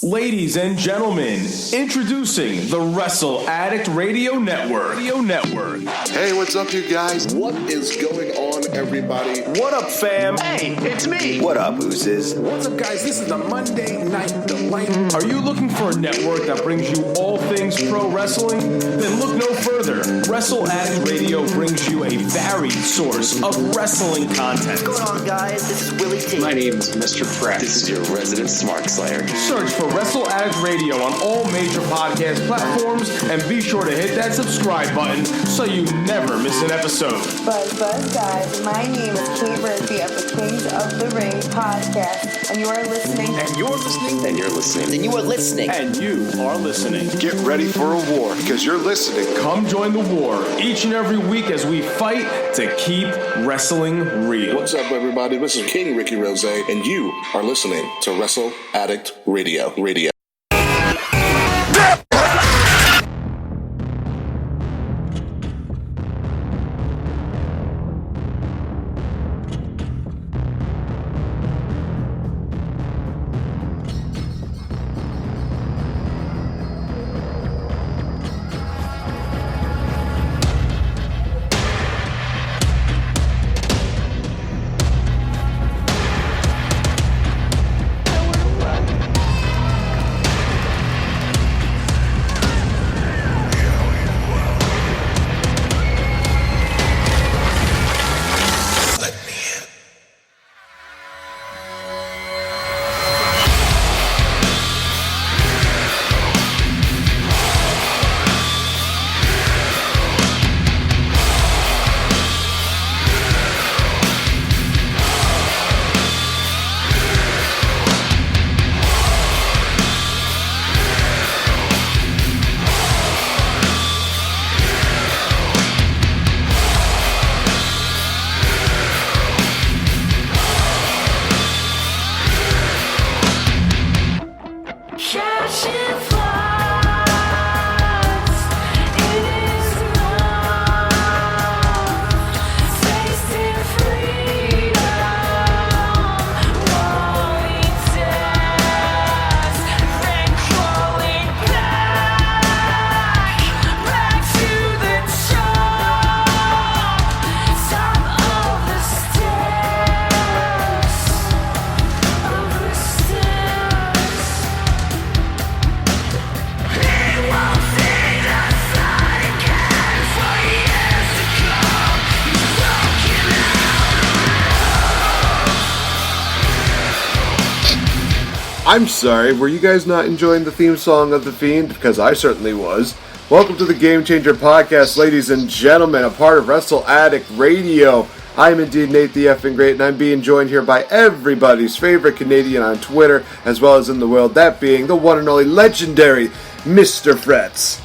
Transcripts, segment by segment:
Ladies and gentlemen, introducing the Wrestle Addict Radio Network. Hey, what's up, you guys? What is going on, everybody? What up, fam? Hey, it's me. What up, Oozes? What's up, guys? This is the Monday Night Delight. Are you looking for a network that brings you all things pro wrestling? Then look no further. Wrestle Addict Radio brings you a varied source of wrestling content. What's going on, guys? This is Willie T. My name is Mr. Fretz. This is your resident Smart Slayer. Search for Wrestle Addict Radio on all major podcast platforms and be sure to hit that subscribe button so you never miss an episode. Buzz guys, my name is Kate Murphy of the Kings of the Ring podcast, and you are listening. And you're listening. And you're listening. And you are listening. And you are listening. Get ready for a war, because you're listening. Come join the war each and every week as we fight to keep wrestling real. What's up, everybody? This is King Ricky Rose, and you are listening to Wrestle Addict Radio. I'm sorry, were you guys not enjoying the theme song of The Fiend? Because I certainly was. Welcome to the Game Changer Podcast, ladies and gentlemen, a part of Wrestle Addict Radio. I am indeed NateFNGreat, and I'm being joined here by everybody's favorite Canadian on Twitter, as well as in the world, that being the one and only legendary Mr. Fretz.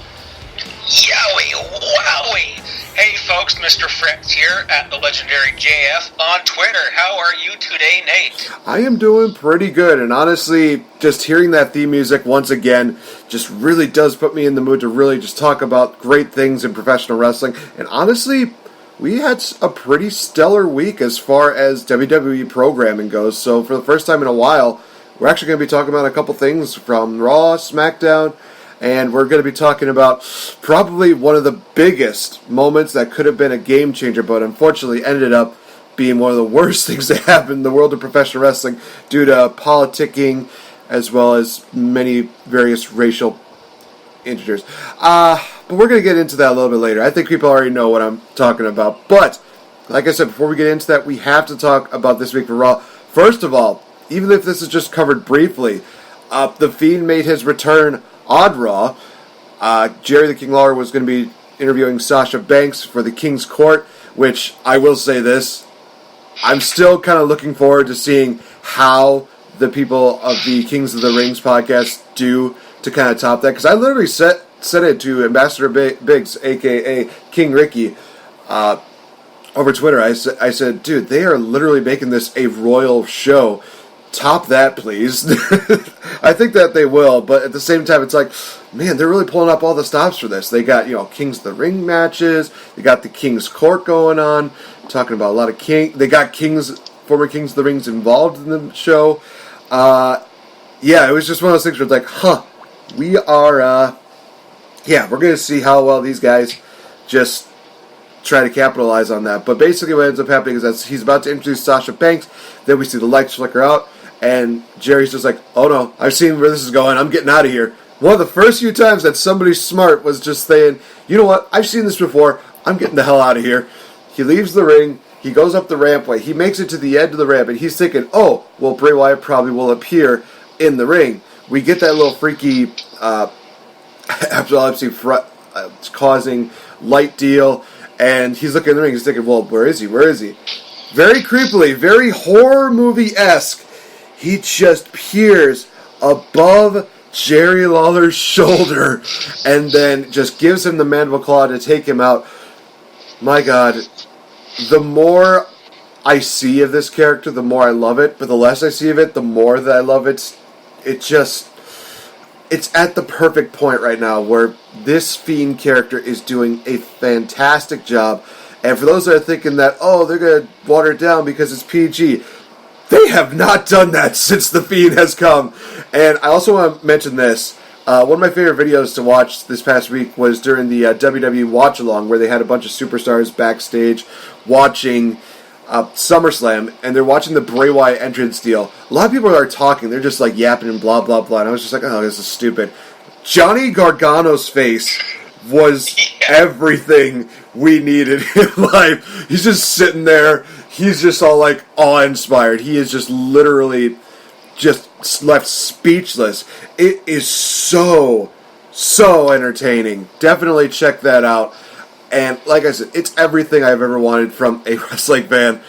Yowie, wowie. Hey folks, Mr. Fretz here at the legendary JF on Twitter. How are you today, Nate? I am doing pretty good, and honestly, just hearing that theme music once again just really does put me in the mood to really just talk about great things in professional wrestling. And honestly, we had a pretty stellar week as far as WWE programming goes. So for the first time in a while, we're actually going to be talking about a couple things from Raw, SmackDown, and we're going to be talking about probably one of the biggest moments that could have been a game changer, but unfortunately ended up being one of the worst things that happened in the world of professional wrestling due to politicking as well as many various racial integers. But we're going to get into that a little bit later. I think people already know what I'm talking about. But, like I said, before we get into that, we have to talk about this week for Raw. First of all, even if this is just covered briefly, The Fiend made his return on Raw. Jerry the King Lawler was going to be interviewing Sasha Banks for the King's Court, which, I will say this, I'm still kind of looking forward to seeing how the people of the Kings of the Rings podcast do to kind of top that, because I literally said it to Ambassador Biggs, a.k.a. King Ricky, over Twitter. I said, dude, they are literally making this a royal show. Top that, please. I think that they will, but at the same time, it's like, man, they're really pulling up all the stops for this. They got, Kings of the Ring matches. They got the King's Court going on. Talking about a lot of They got former Kings of the Rings involved in the show. yeah, it was just one of those things where it's like, we are, we're going to see how well these guys just try to capitalize on that. But basically what ends up happening is that he's about to introduce Sasha Banks, then we see the lights flicker out, and Jerry's just like, oh no, I've seen where this is going, I'm getting out of here. One of the first few times that somebody smart was just saying, you know what, I've seen this before, I'm getting the hell out of here. He leaves the ring, he goes up the rampway, he makes it to the end of the ramp, and he's thinking, oh, well, Bray Wyatt probably will appear in the ring. We get that little freaky epilepsy causing light deal, and he's looking in the ring, he's thinking, well, where is he? Very creepily, very horror movie-esque, he just peers above Jerry Lawler's shoulder and then just gives him the mandible claw to take him out. My God, the more I see of this character, the more I love it, but the less I see of it, the more that I love it. It's at the perfect point right now where this Fiend character is doing a fantastic job. And for those that are thinking that, oh, they're going to water it down because it's PG, they have not done that since the Fiend has come. And I also want to mention this. One of my favorite videos to watch this past week was during the WWE Watch-Along, where they had a bunch of superstars backstage watching SummerSlam, and they're watching the Bray Wyatt entrance deal. A lot of people are talking. They're just like yapping and blah, blah, blah. And I was just like, oh, this is stupid. Johnny Gargano's face was everything we needed in life. He's just sitting there. He's just all like awe-inspired. He is just literally just left speechless. It is so entertaining. Definitely check that out. And like I said, it's everything I've ever wanted from a wrestling fan.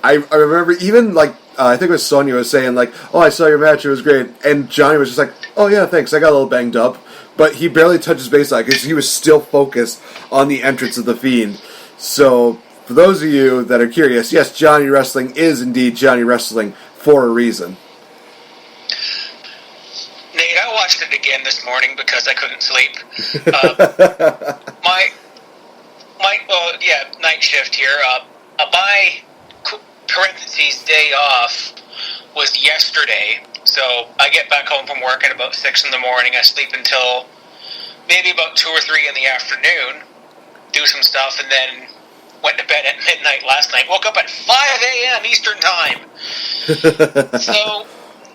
I remember even like, I think it was Sonya was saying like, oh, I saw your match, it was great. And Johnny was just like, oh yeah, thanks, I got a little banged up. But he barely touched his baseline because he was still focused on the entrance of the Fiend. So, for those of you that are curious, yes, Johnny Wrestling is indeed Johnny Wrestling for a reason. Nate, I watched it again this morning because I couldn't sleep. Night shift here. My parentheses day off was yesterday, so I get back home from work at about 6 in the morning. I sleep until maybe about 2 or 3 in the afternoon, do some stuff, and then went to bed at midnight last night. Woke up at 5 a.m. Eastern Time. So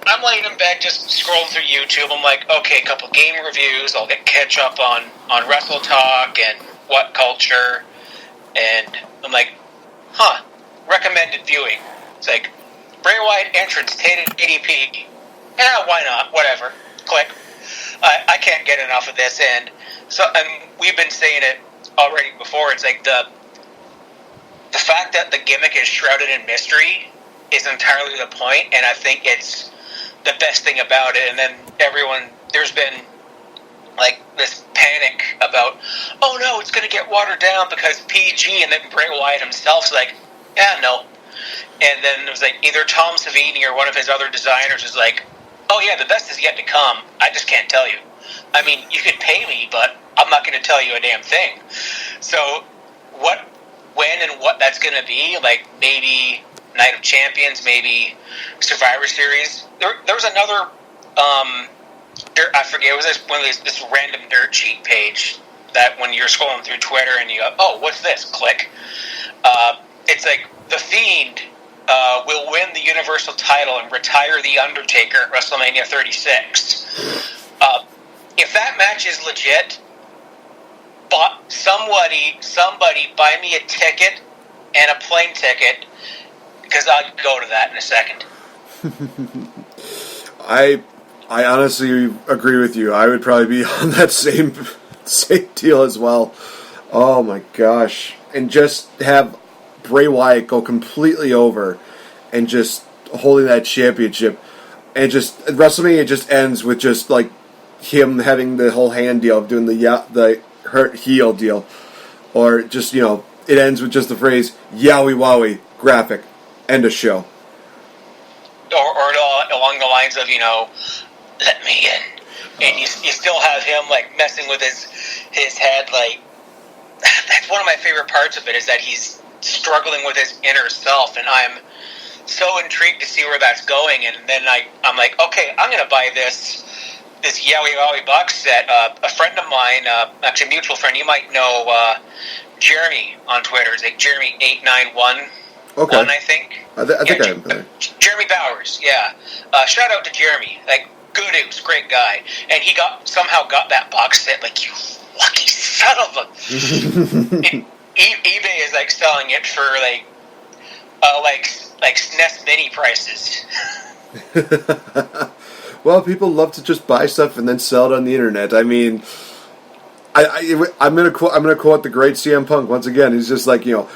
I'm laying in bed just scrolling through YouTube. I'm like, okay, a couple game reviews. I'll get catch up on Wrestle Talk and What Culture. And I'm like, recommended viewing. It's like, Bray Wyatt entrance, 1080p. Yeah, why not? Whatever. Click. I can't get enough of this. And we've been saying it already before. It's like the fact that the gimmick is shrouded in mystery is entirely the point, and I think it's the best thing about it. And then there's been like this panic about, oh no, it's going to get watered down because PG, and then Bray Wyatt himself's like, yeah, no. And then it was like either Tom Savini or one of his other designers is like, oh yeah, the best is yet to come. I just can't tell you. I mean, you could pay me, but I'm not going to tell you a damn thing. So when and what that's going to be, like maybe Night of Champions, maybe Survivor Series. There was another, I forget, it was this random dirt sheet page that when you're scrolling through Twitter and you go, oh, what's this? Click. It's like The Fiend will win the Universal title and retire The Undertaker at WrestleMania 36. If that match is legit, somebody buy me a ticket and a plane ticket, because I'll go to that in a second. I honestly agree with you. I would probably be on that same deal as well. Oh my gosh. And just have Bray Wyatt go completely over and just holding that championship. And just WrestleMania just ends with just like him having the whole hand deal of doing the hurt heel deal. Or just, it ends with just the phrase, Yowie Wowie, graphic, end of show. Or along the lines of, let me in. And you still have him, like, messing with his head, like, that's one of my favorite parts of it, is that he's struggling with his inner self, and I'm so intrigued to see where that's going, and then I'm like, okay, I'm going to buy this Yowie Wowie box set. A friend of mine, actually a mutual friend, you might know Jeremy on Twitter. It's like Jeremy891. Okay. I think. I think I'm there. Jeremy Bowers, yeah. Shout out to Jeremy. Like, good dude, great guy. And he somehow got that box set. Like, you lucky son of a... eBay is, like, selling it for, like SNES Mini prices. Well, people love to just buy stuff and then sell it on the internet. I mean... I'm gonna quote the great CM Punk once again. He's just like, you're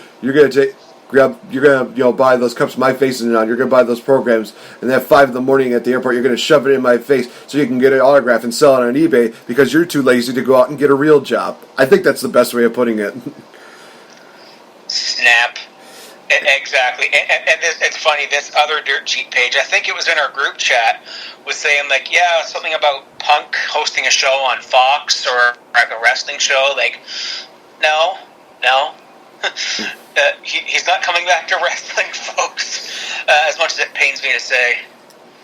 gonna buy those cups with my face in it on. You're gonna buy those programs, and then at 5 a.m. at the airport, you're gonna shove it in my face so you can get an autograph and sell it on eBay because you're too lazy to go out and get a real job. I think that's the best way of putting it. Snap. Exactly. And it's funny, this other dirt cheap page, I think it was in our group chat, was saying, like, yeah, something about Punk hosting a show on Fox or like a wrestling show. Like, no. He's not coming back to wrestling, folks, as much as it pains me to say.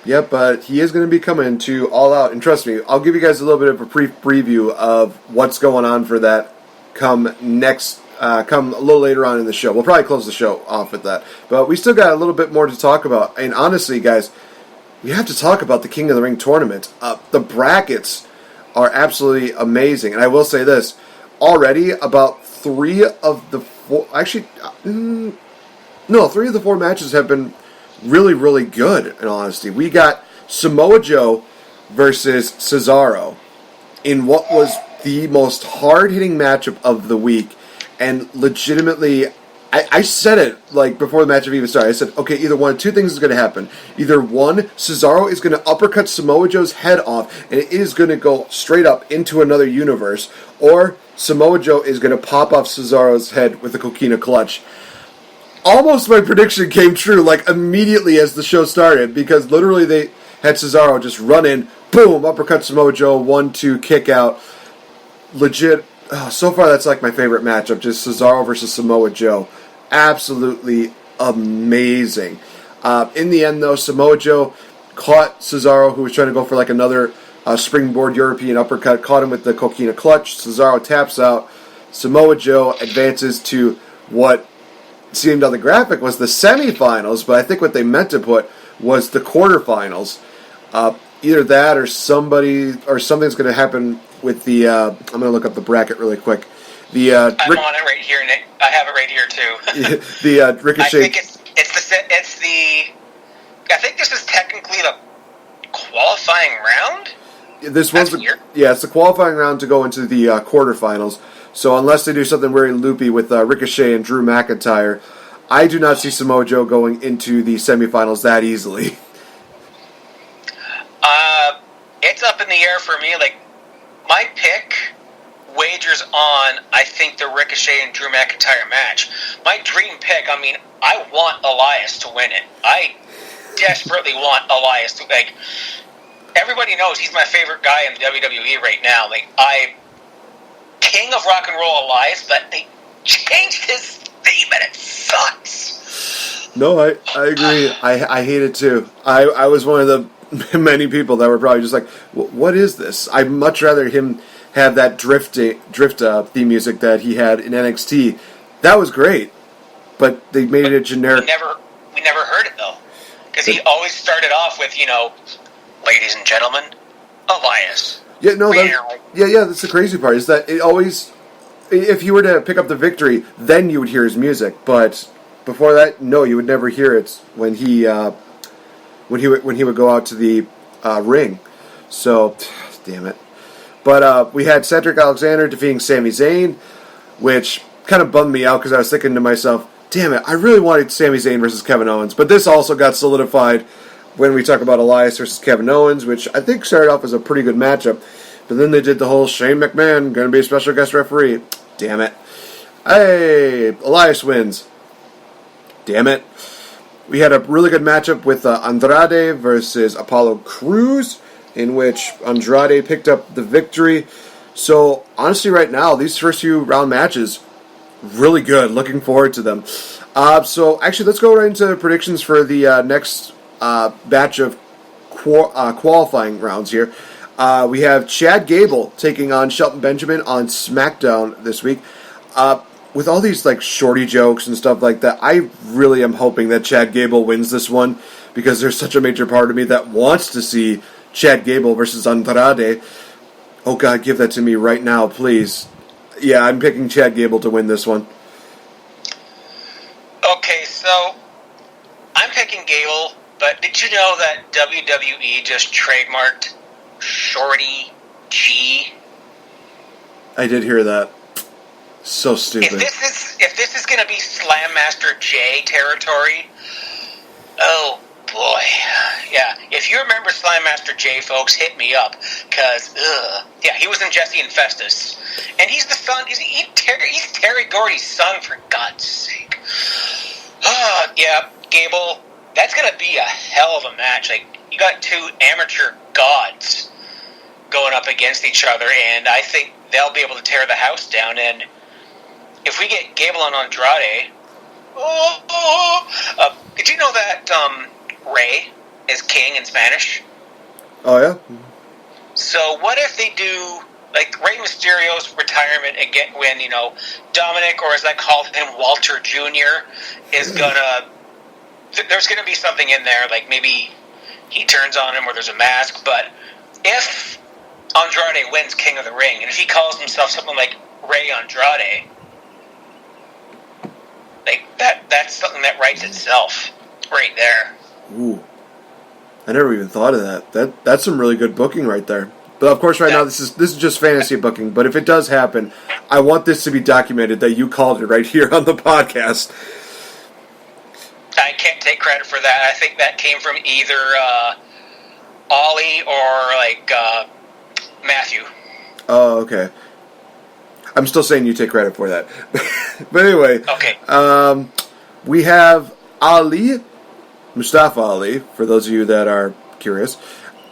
Yep, but he is going to be coming to All Out, and trust me, I'll give you guys a little bit of a preview of what's going on for that come a little later on in the show. We'll probably close the show off with that. But we still got a little bit more to talk about. And honestly, guys, we have to talk about the King of the Ring tournament. The brackets are absolutely amazing. And I will say this. Already, about 3 of the 4... Actually, 3 of the 4 matches have been really, really good, in all honesty. We got Samoa Joe versus Cesaro in what was the most hard-hitting matchup of the week. And legitimately, I said it, like, before the match even started. I said, okay, either one of two things is going to happen. Either one, Cesaro is going to uppercut Samoa Joe's head off, and it is going to go straight up into another universe. Or Samoa Joe is going to pop off Cesaro's head with a coquina clutch. Almost my prediction came true, like, immediately as the show started, because literally they had Cesaro just run in, boom, uppercut Samoa Joe, 1-2, kick out. Legit. So far, that's like my favorite matchup, just Cesaro versus Samoa Joe. Absolutely amazing. In the end, though, Samoa Joe caught Cesaro, who was trying to go for like another springboard European uppercut, caught him with the coquina clutch. Cesaro taps out. Samoa Joe advances to what seemed on the graphic was the semifinals, but I think what they meant to put was the quarterfinals. Either that or something's going to happen with the, I'm going to look up the bracket really quick. I'm on it right here, Nick. I have it right here too. The Ricochet. I think I think this is technically the qualifying round. It's the qualifying round to go into the quarterfinals. So unless they do something very loopy with Ricochet and Drew McIntyre, I do not see Samoa Joe going into the semifinals that easily. It's up in the air for me. Like, my pick wagers on, I think, the Ricochet and Drew McIntyre match. My dream pick, I mean, I want Elias to win it. I desperately want Elias to, like, everybody knows he's my favorite guy in WWE right now. Like, King of Rock and Roll Elias, but they changed his theme and it sucks. No, I agree. I hate it too. I was one of the many people that were probably just like, what is this? I'd much rather him have that drift theme music that he had in NXT. That was great, but they made it a generic. We never heard it though, because he always started off with, ladies and gentlemen, Elias. Yeah, no, that's the crazy part, is that it always, if you were to pick up the VicTori, then you would hear his music, but before that, no, you would never hear it when he would go out to the ring. So, damn it. But we had Cedric Alexander defeating Sami Zayn, which kind of bummed me out because I was thinking to myself, damn it, I really wanted Sami Zayn versus Kevin Owens. But this also got solidified when we talk about Elias versus Kevin Owens, which I think started off as a pretty good matchup. But then they did the whole Shane McMahon going to be a special guest referee. Damn it. Hey, Elias wins. Damn it. We had a really good matchup with Andrade versus Apollo Crews, in which Andrade picked up the victory. So, honestly, right now, these first few round matches, really good. Looking forward to them. So actually, let's go right into predictions for the next batch of qualifying rounds here. We have Chad Gable taking on Shelton Benjamin on SmackDown this week. With all these like shorty jokes and stuff like that, I really am hoping that Chad Gable wins this one because there's such a major part of me that wants to see Chad Gable versus Andrade. Oh God, give that to me right now, please. Yeah, I'm picking Chad Gable to win this one. Okay, so I'm picking Gable, but did you know that WWE just trademarked Shorty G? I did hear that. So stupid. If this is going to be Slam Master J territory, oh boy, yeah. If you remember Slam Master J, folks, hit me up because yeah, he was in Jesse and Festus, and he's the son. He's Terry Gordy's son, for God's sake. Yeah, Gable. That's going to be a hell of a match. Like, you got two amateur gods going up against each other, and I think they'll be able to tear the house down. And if we get Gable and Andrade, did you know that Rey is king in Spanish? Oh yeah. So what if they do like Rey Mysterio's retirement again when Dominic, or as I called him, Walter Jr. is gonna. There's gonna be something in there, like maybe he turns on him or there's a mask. But if Andrade wins King of the Ring, and if he calls himself something like Rey Andrade, like that's something that writes itself right there. Ooh, I never even thought of that. That's some really good booking right there. But of course, right now this is just fantasy booking. But if it does happen, I want this to be documented that you called it right here on the podcast. I can't take credit for that. I think that came from either Ollie or Matthew. Oh, okay. I'm still saying you take credit for that. But anyway, okay. We have Ali, Mustafa Ali, for those of you that are curious,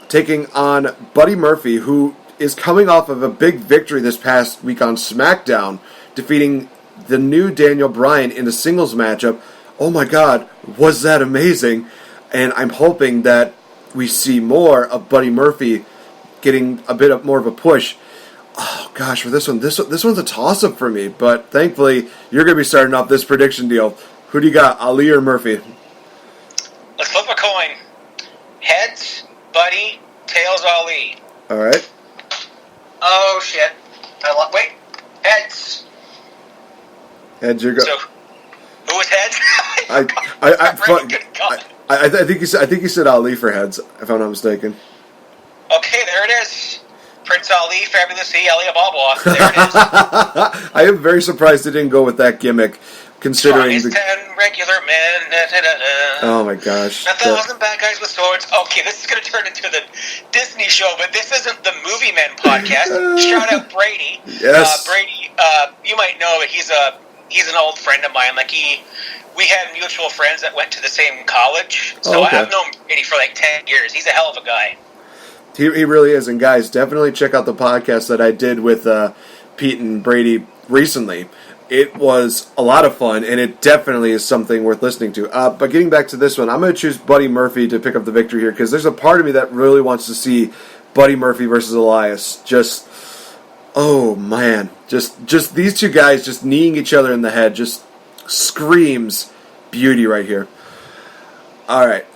taking on Buddy Murphy, who is coming off of a big victory this past week on SmackDown, defeating the new Daniel Bryan in a singles matchup. Oh my God, was that amazing? And I'm hoping that we see more of Buddy Murphy getting a bit more of a push. Oh gosh, for this one's a toss-up for me. But thankfully, you're going to be starting off this prediction deal. Who do you got, Ali or Murphy? Let's flip a coin. Heads, Buddy. Tails, Ali. All right. Oh shit! Wait. Heads. Heads, you're going. So, who was heads? I think you said Ali for heads, if I'm not mistaken. Okay, there it is. Prince Ali, Fabulous E, Ali Ababa. There it is. I am very surprised they didn't go with that gimmick, considering the 10 regular men. Oh my gosh. 1,000 bad guys with swords. Okay, this is going to turn into the Disney show, but this isn't the Movie Men podcast. Shout out Brady. Yes. Brady, you might know that he's an old friend of mine. We had mutual friends that went to the same college. So okay. I've known Brady for 10 years. He's a hell of a guy. He really is. And guys, definitely check out the podcast that I did with Pete and Brady recently. It was a lot of fun, and it definitely is something worth listening to. But getting back to this one, I'm going to choose Buddy Murphy to pick up the victory here, because there's a part of me that really wants to see Buddy Murphy versus Elias. Oh man. Just these two guys just kneeing each other in the head just screams beauty right here. Alright,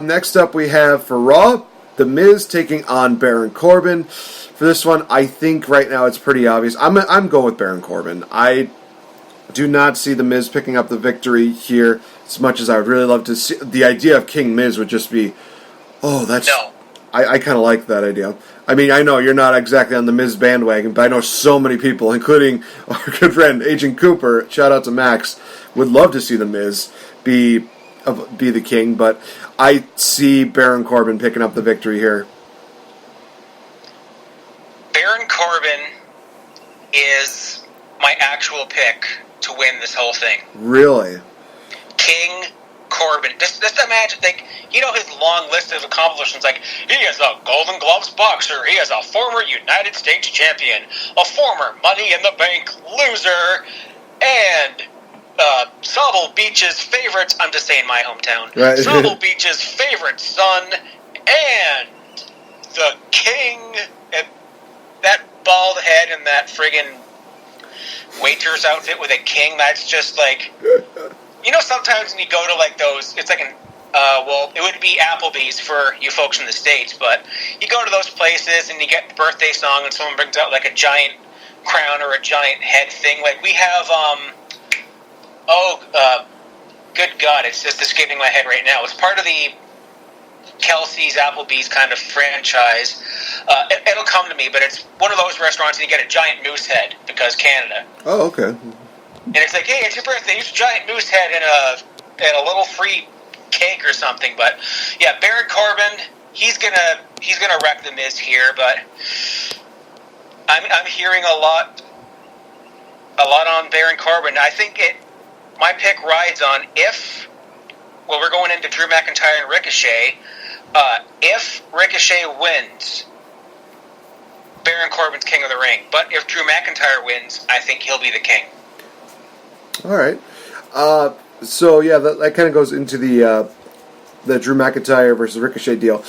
next up we have for Raw, The Miz taking on Baron Corbin. For this one, I think right now it's pretty obvious. I'm going with Baron Corbin. I do not see The Miz picking up the victory here as much as I would really love to see. The idea of King Miz would just be, No. I kind of like that idea. I mean, I know you're not exactly on the Miz bandwagon, but I know so many people, including our good friend Agent Cooper, shout out to Max, would love to see the Miz be the king, but I see Baron Corbin picking up the victory here. Baron Corbin is my actual pick to win this whole thing. Really? King Corbin. Just imagine, his long list of accomplishments. He is a Golden Gloves boxer. He is a former United States champion. A former Money in the Bank loser. and Sobel Beach's favorite, I'm just saying my hometown, right. Sobel Beach's favorite son, and the king, and that bald head and that friggin' waiter's outfit with a king, that's just like, sometimes when you go to like those, it's like it would be Applebee's for you folks in the States, but you go to those places and you get the birthday song and someone brings out like a giant crown or a giant head thing. Like we have, good God, it's just escaping my head right now. It's part of the Kelsey's Applebee's kind of franchise. It'll come to me, but it's one of those restaurants and you get a giant moose head because Canada. Oh, okay. And it's like, hey, it's your birthday. Here's a giant moose head and a little free cake or something. But yeah, Baron Corbin, he's gonna wreck the Miz here. But I'm hearing a lot on Baron Corbin. I think my pick rides on we're going into Drew McIntyre and Ricochet. If Ricochet wins, Baron Corbin's King of the Ring. But if Drew McIntyre wins, I think he'll be the king. All right. So yeah, that kind of goes into the Drew McIntyre versus Ricochet deal.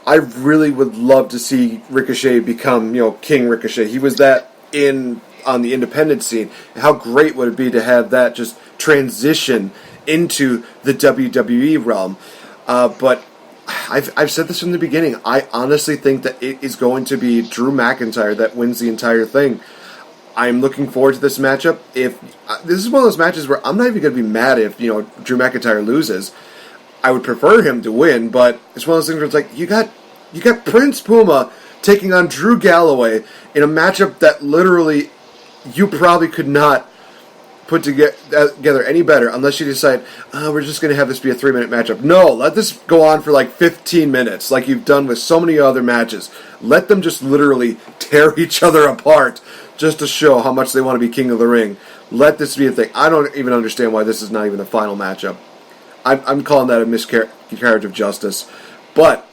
I really would love to see Ricochet become, King Ricochet. He was that on the independent scene. How great would it be to have that just transition into the WWE realm? But I've said this from the beginning. I honestly think that it is going to be Drew McIntyre that wins the entire thing. I'm looking forward to this matchup. If this is one of those matches where I'm not even going to be mad if Drew McIntyre loses. I would prefer him to win, but it's one of those things where it's like you got Prince Puma taking on Drew Galloway in a matchup that literally you probably could not put together any better unless you decide, we're just going to have this be a 3-minute matchup. No, let this go on for like 15 minutes like you've done with so many other matches. Let them just literally tear each other apart just to show how much they want to be King of the Ring. Let this be a thing. I don't even understand why this is not even the final matchup. I'm calling that a miscarriage of justice. But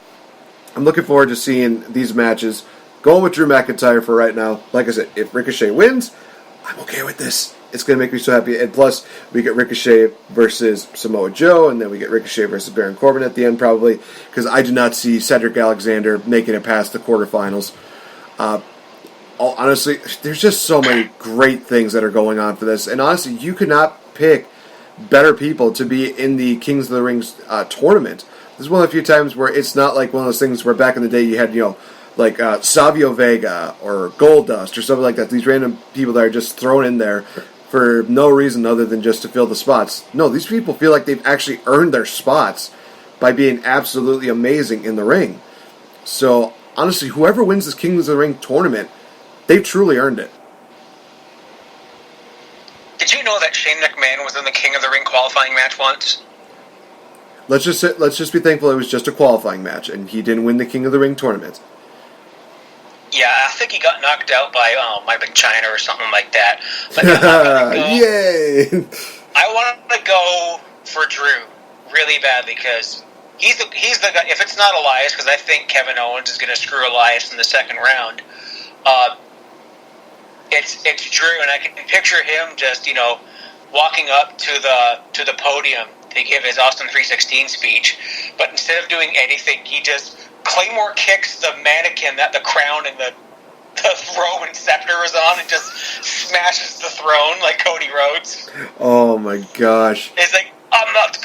I'm looking forward to seeing these matches. Going with Drew McIntyre for right now. Like I said, if Ricochet wins, I'm okay with this. It's going to make me so happy. And plus, we get Ricochet versus Samoa Joe, and then we get Ricochet versus Baron Corbin at the end probably, because I do not see Cedric Alexander making it past the quarterfinals. Honestly, there's just so many great things that are going on for this. And honestly, you could not pick better people to be in the Kings of the Rings tournament. This is one of the few times where it's not like one of those things where back in the day you had, like Savio Vega or Goldust or something like that. These random people that are just thrown in there for no reason other than just to fill the spots. No, these people feel like they've actually earned their spots by being absolutely amazing in the ring. So, honestly, whoever wins this Kings of the Ring tournament, they've truly earned it. Did you know that Shane McMahon was in the King of the Ring qualifying match once? Let's just be thankful it was just a qualifying match, and he didn't win the King of the Ring tournament. Yeah, I think he got knocked out by, might have been China or something like that. But Yay! I wanted to go for Drew really badly because he's the guy. If it's not Elias, because I think Kevin Owens is going to screw Elias in the second round. It's Drew, and I can picture him just walking up to the podium to give his Austin 316 speech, but instead of doing anything, he just Claymore kicks the mannequin that the crown and the Roman scepter was on and just smashes the throne like Cody Rhodes. Oh my gosh. It's like, I'm not...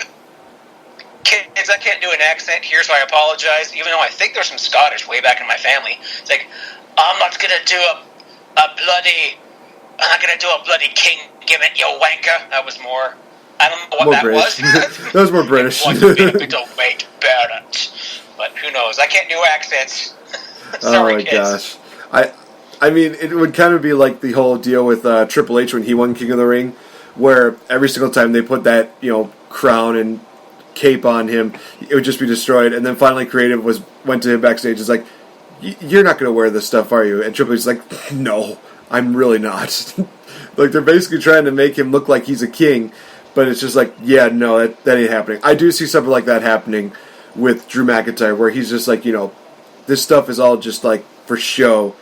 Kids, I can't do an accent here, so I apologize, even though I think there's some Scottish way back in my family. It's like, I'm not going to do I'm not going to do a bloody king gimmick, you wanker. That was more... I don't know what that British. was. That was more British. It was a bit of weight Barrett. But who knows? I can't do accents. Sorry, oh my kids. gosh. I mean, it would kind of be like the whole deal with Triple H when he won King of the Ring, where every single time they put that, crown and cape on him, it would just be destroyed. And then finally Creative went to him backstage. It's like, you're not going to wear this stuff, are you? And Triple H is like, no, I'm really not. Like, they're basically trying to make him look like he's a king, but it's just like, yeah, no, that ain't happening. I do see something like that happening with Drew McIntyre, where he's just like, this stuff is all just like for show.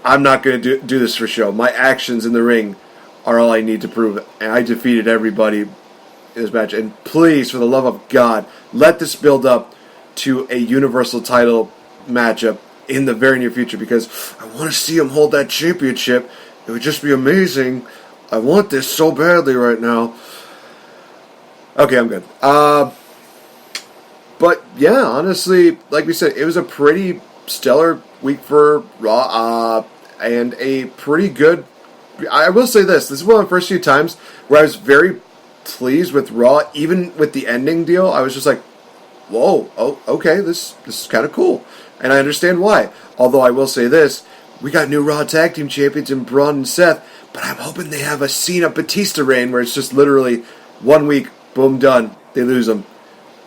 I'm not going to do this for show. My actions in the ring are all I need to prove. And I defeated everybody in this match. And please, for the love of God, let this build up to a Universal title matchup in the very near future, because I want to see him hold that championship. It would just be amazing. I want this so badly right now. Okay, I'm good. But yeah, honestly, like we said, it was a pretty stellar week for Raw, and a pretty good. I will say this is one of the first few times where I was very pleased with Raw, even with the ending deal. I was just like, whoa, oh, okay, this is kind of cool. And I understand why. Although I will say this, we got new Raw Tag Team Champions in Braun and Seth, but I'm hoping they have a Cena Batista reign where it's just literally 1 week, boom, done. They lose them.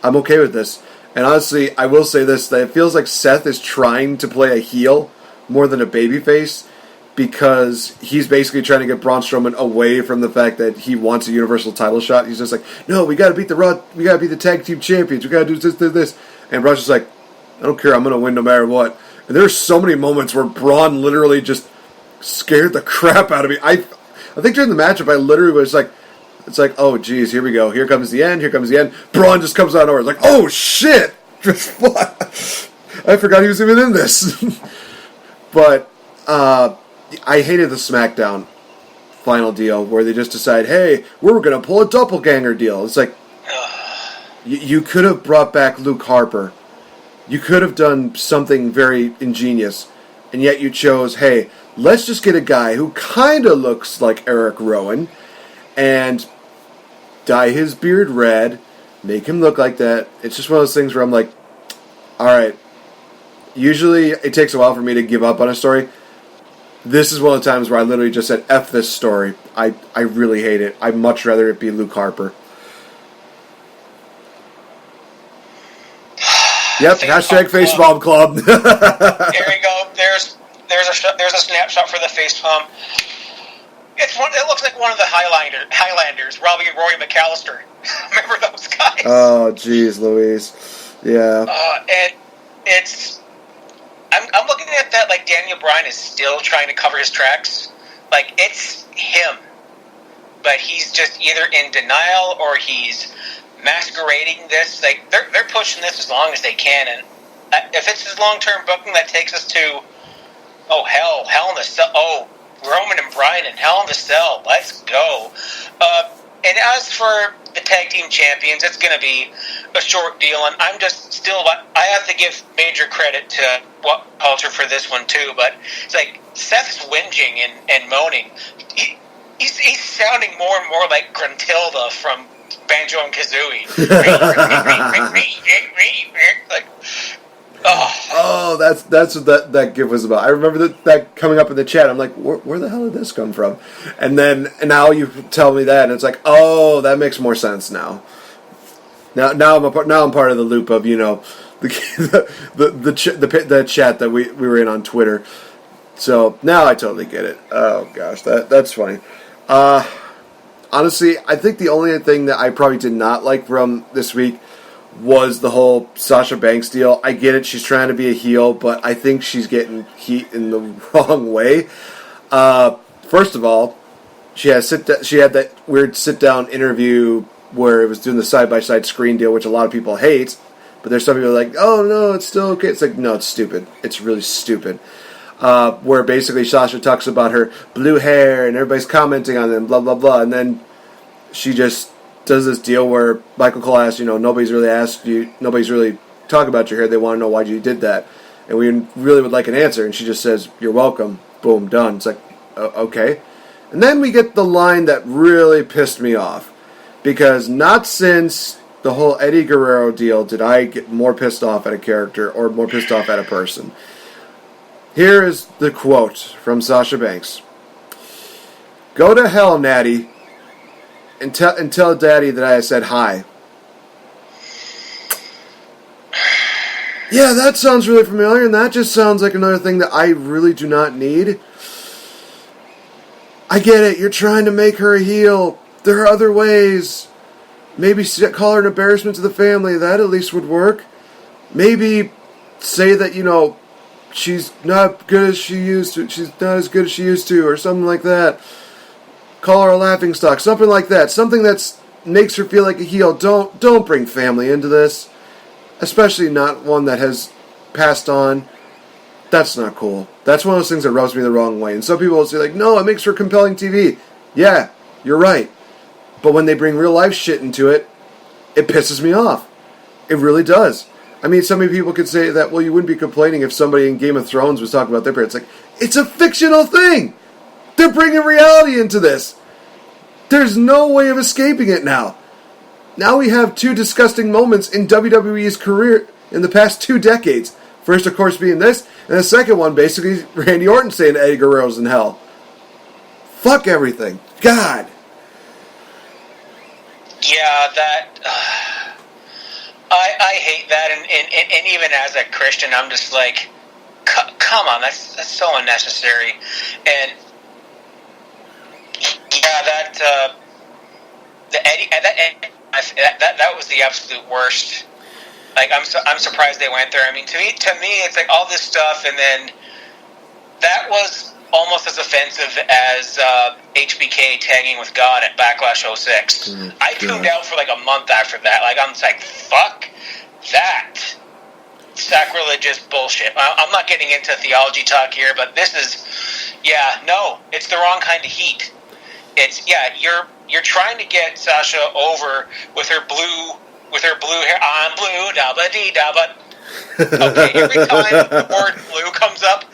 I'm okay with this. And honestly, I will say this, that it feels like Seth is trying to play a heel more than a babyface, because he's basically trying to get Braun Strowman away from the fact that he wants a Universal title shot. He's just like, no, we gotta beat the Tag Team Champions, we gotta do this. And Braun's just like, I don't care, I'm going to win no matter what. And there's so many moments where Braun literally just scared the crap out of me. I think during the matchup, I literally was like, it's like, oh, geez, here we go. Here comes the end. Braun just comes out of nowhere. It's like, oh, shit. What? I forgot he was even in this. But I hated the SmackDown final deal where they just decide, hey, we're going to pull a doppelganger deal. It's like, you could have brought back Luke Harper. You could have done something very ingenious, and yet you chose, hey, let's just get a guy who kind of looks like Eric Rowan and dye his beard red, make him look like that. It's just one of those things where I'm like, all right, usually it takes a while for me to give up on a story. This is one of the times where I literally just said, F this story. I really hate it. I'd much rather it be Luke Harper. Yep, hashtag Facepalm Club. Here we go. There's a snapshot for the facepalm. It looks like one of the Highlanders, Robbie and Rory McAllister. Remember those guys? Oh, jeez, Louise. Yeah. And it's. I'm looking at that like Daniel Bryan is still trying to cover his tracks. Like, it's him, but he's just either in denial or he's masquerading this. Like, they're pushing this as long as they can, and if it's his long-term booking that takes us to Hell in the Cell, Roman and Bryan in Hell in the Cell, let's go. And as for the tag team champions, it's going to be a short deal, and I'm just still, I have to give major credit to Culture for this one too, but it's like Seth's whinging and moaning. He's sounding more and more like Gruntilda from Banjo and Kazooie. Like, that's what that gif was about. I remember that coming up in the chat. I'm like, where the hell did this come from? And now you tell me that, and it's like, oh, that makes more sense now. Now I'm part of the loop of, the chat that we were in on Twitter. So now I totally get it. Oh gosh, that's funny. Honestly, I think the only thing that I probably did not like from this week was the whole Sasha Banks deal. I get it, she's trying to be a heel, but I think she's getting heat in the wrong way. First of all, she had that weird sit-down interview where it was doing the side-by-side screen deal, which a lot of people hate, but there's some people like, oh no, it's still okay. It's like, no, it's stupid. It's really stupid. Where basically Sasha talks about her blue hair and everybody's commenting on them, blah, blah, blah. And then she just does this deal where Michael Cole asks, nobody's really talking about your hair. They want to know why you did that. And we really would like an answer. And she just says, you're welcome. Boom, done. It's like, okay. And then we get the line that really pissed me off. Because not since the whole Eddie Guerrero deal did I get more pissed off at a character or more pissed off at a person. Here is the quote from Sasha Banks. Go to hell, Natty, and tell Daddy that I said hi. Yeah, that sounds really familiar, and that just sounds like another thing that I really do not need. I get it, you're trying to make her a heel. There are other ways. Maybe call her an embarrassment to the family. That at least would work. Maybe say that, she's not good as she used to. She's not as good as she used to, or something like that. call her a laughingstock, something like that. Something that makes her feel like a heel. Don't bring family into this. Especially not one that has passed on. That's not cool. That's one of those things that rubs me the wrong way. And some people will say, like, no, it makes for compelling TV. Yeah, you're right. But when they bring real life shit into it, it pisses me off. It really does. I mean, so many people could say that, well, you wouldn't be complaining if somebody in Game of Thrones was talking about their parents. Like, it's a fictional thing! They're bringing reality into this! There's no way of escaping it now. Now we have two disgusting moments in WWE's career in the past 2 decades. First, of course, being this, and the second one, basically, Randy Orton saying Eddie Guerrero's in hell. Fuck everything. God! Yeah, that... I hate that, and even as a Christian, I'm just like, come on, that's so unnecessary. And yeah, that was the absolute worst. Like, I'm surprised they went there. I mean, to me, it's like all this stuff, and then that was almost as offensive as HBK tagging with God at Backlash 06. I tuned out for like a month after that. Like, I'm just like, fuck that sacrilegious bullshit. I'm not getting into theology talk here, but this is, it's the wrong kind of heat. It's, you're trying to get Sasha over with her blue hair. I'm blue, da-ba-dee-da-ba. Okay, every time the word blue comes up,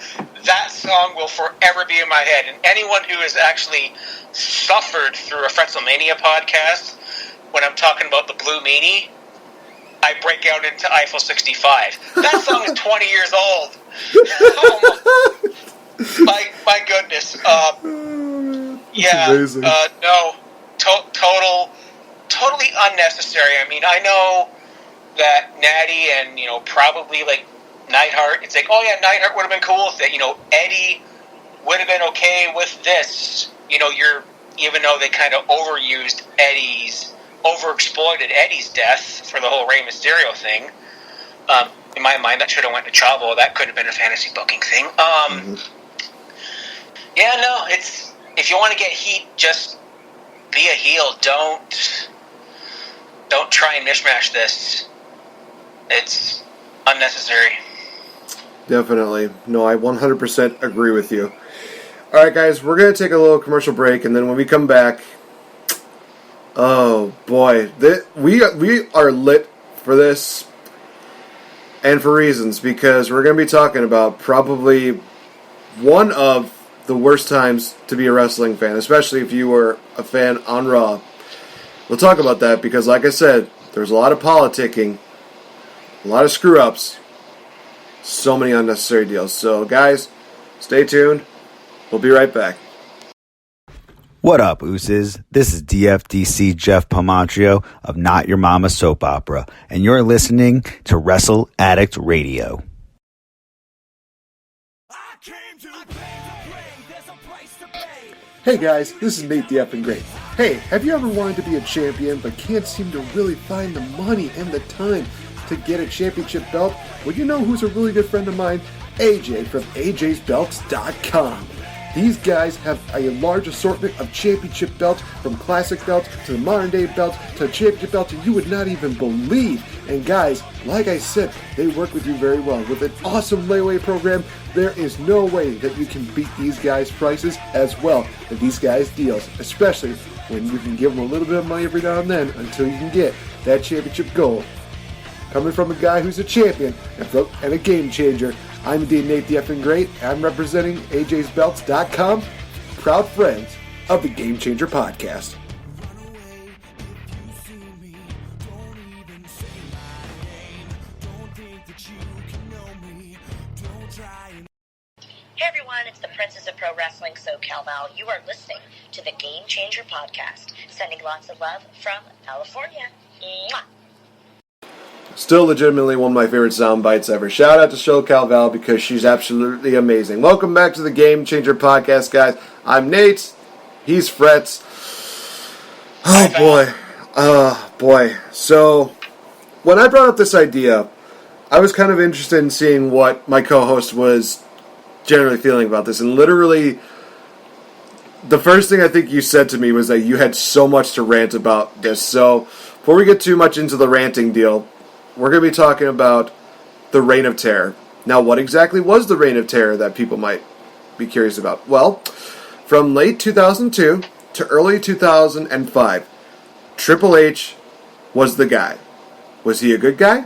that song will forever be in my head. And anyone who has actually suffered through a Fretzlemania podcast, when I'm talking about the Blue Meanie, I break out into Eiffel 65. That song is 20 years old. Oh my goodness. Totally unnecessary. I mean, I know that Natty and, probably like Neidhart, it's like, oh yeah, Neidhart would have been cool with it. Eddie would have been okay with this. Even though they kind of overexploited Eddie's death for the whole Rey Mysterio thing. In my mind, that should have went to Chavo. That could have been a fantasy booking thing. It's, if you want to get heat, just be a heel. Don't try and mishmash this. It's unnecessary. Definitely. No, I 100% agree with you. Alright, guys, we're going to take a little commercial break, and then when we come back, oh boy, we are lit for this, and for reasons, because we're going to be talking about probably one of the worst times to be a wrestling fan, especially if you were a fan on Raw. We'll talk about that because, like I said, there's a lot of politicking, a lot of screw-ups, so many unnecessary deals. So, guys, stay tuned. We'll be right back. What up, ooses? This is DFDC Jeff Pomantrio of Not Your Mama Soap Opera, and you're listening to Wrestle Addict Radio. Hey guys, this is NateFNGreat. Hey, have you ever wanted to be a champion but can't seem to really find the money and the time to get a championship belt? Well, you know who's a really good friend of mine? AJ from AJsBelts.com. These guys have a large assortment of championship belts, from classic belts to the modern day belts to championship belts that you would not even believe. And guys, like I said, they work with you very well. With an awesome layaway program, there is no way that you can beat these guys' prices as well as these guys' deals, especially when you can give them a little bit of money every now and then until you can get that championship gold. Coming from a guy who's a champion and a game changer, I'm indeed NateFNGreat. I'm representing AJsBelts.com, proud friends of the Game Changer Podcast. Hey everyone, it's the Princess of Pro Wrestling, SoCal Val. You are listening to the Game Changer Podcast. Sending lots of love from California. Mwah. Still legitimately one of my favorite sound bites ever. Shout out to SoCal Val because she's absolutely amazing. Welcome back to the Game Changer Podcast, guys. I'm Nate. He's Fretz. Oh boy. So, when I brought up this idea, I was kind of interested in seeing what my co-host was generally feeling about this. And literally, the first thing I think you said to me was that you had so much to rant about this. So before we get too much into the ranting deal, we're going to be talking about the Reign of Terror. Now, what exactly was the Reign of Terror that people might be curious about? Well, from late 2002 to early 2005, Triple H was the guy. Was he a good guy?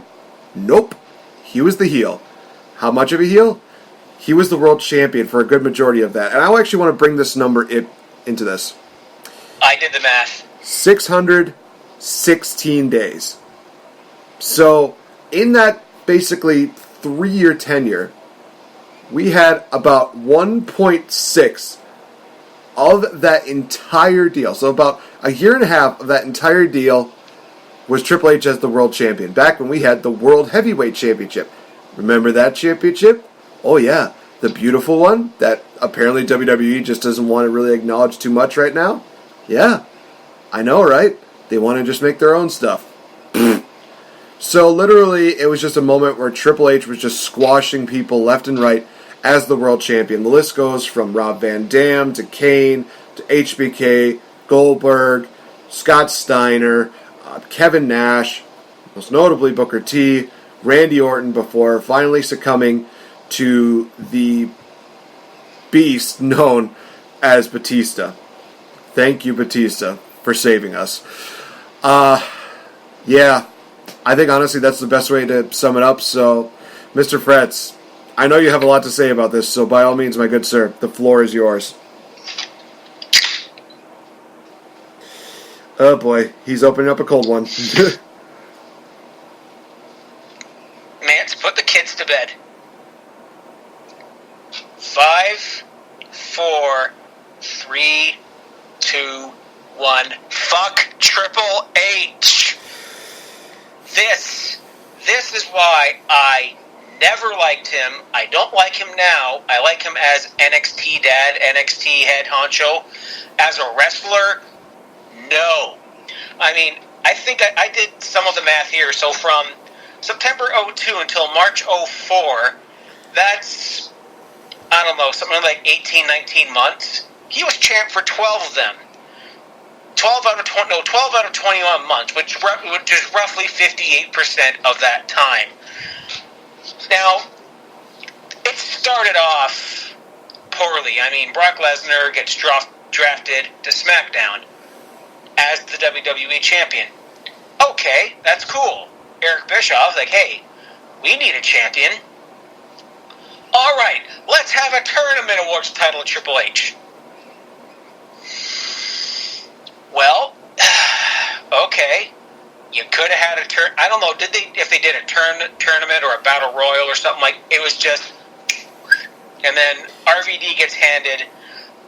Nope. He was the heel. How much of a heel? He was the world champion for a good majority of that. And I actually want to bring this number into this. I did the math. 616 days. So, in that basically 3-year tenure, we had about 1.6 of that entire deal. So about a year and a half of that entire deal was Triple H as the world champion. Back when we had the World Heavyweight Championship. Remember that championship? Oh yeah, the beautiful one that apparently WWE just doesn't want to really acknowledge too much right now? Yeah, I know, right? They want to just make their own stuff. So literally, it was just a moment where Triple H was just squashing people left and right as the world champion. The list goes from Rob Van Dam to Kane to HBK, Goldberg, Scott Steiner, Kevin Nash, most notably Booker T, Randy Orton, before finally succumbing to the beast known as Batista. Thank you, Batista, for saving us. Yeah, I think honestly that's the best way to sum it up. So, Mr. Fretz, I know you have a lot to say about this, so by all means, my good sir, the floor is yours. Oh boy, he's opening up a cold one. Mance, put the kids to bed. 5, 4, 3, 2, 1. Fuck Triple H. This is why I never liked him. I don't like him now. I like him as NXT dad, NXT head honcho. As a wrestler, no. I mean, I think I did some of the math here. So from September 02 until March 04, that's, I don't know, something like 18, 19 months. He was champ for 12 of them. 12 out of 21 months, which is roughly 58% of that time. Now, it started off poorly. I mean, Brock Lesnar gets drafted to SmackDown as the WWE champion. Okay, that's cool. Eric Bischoff, like, hey, we need a champion. All right, let's have a tournament awards title of Triple H. Well, okay. You could have had a I don't know. If they did a tournament or a battle royal or something like? It was just, and then RVD gets handed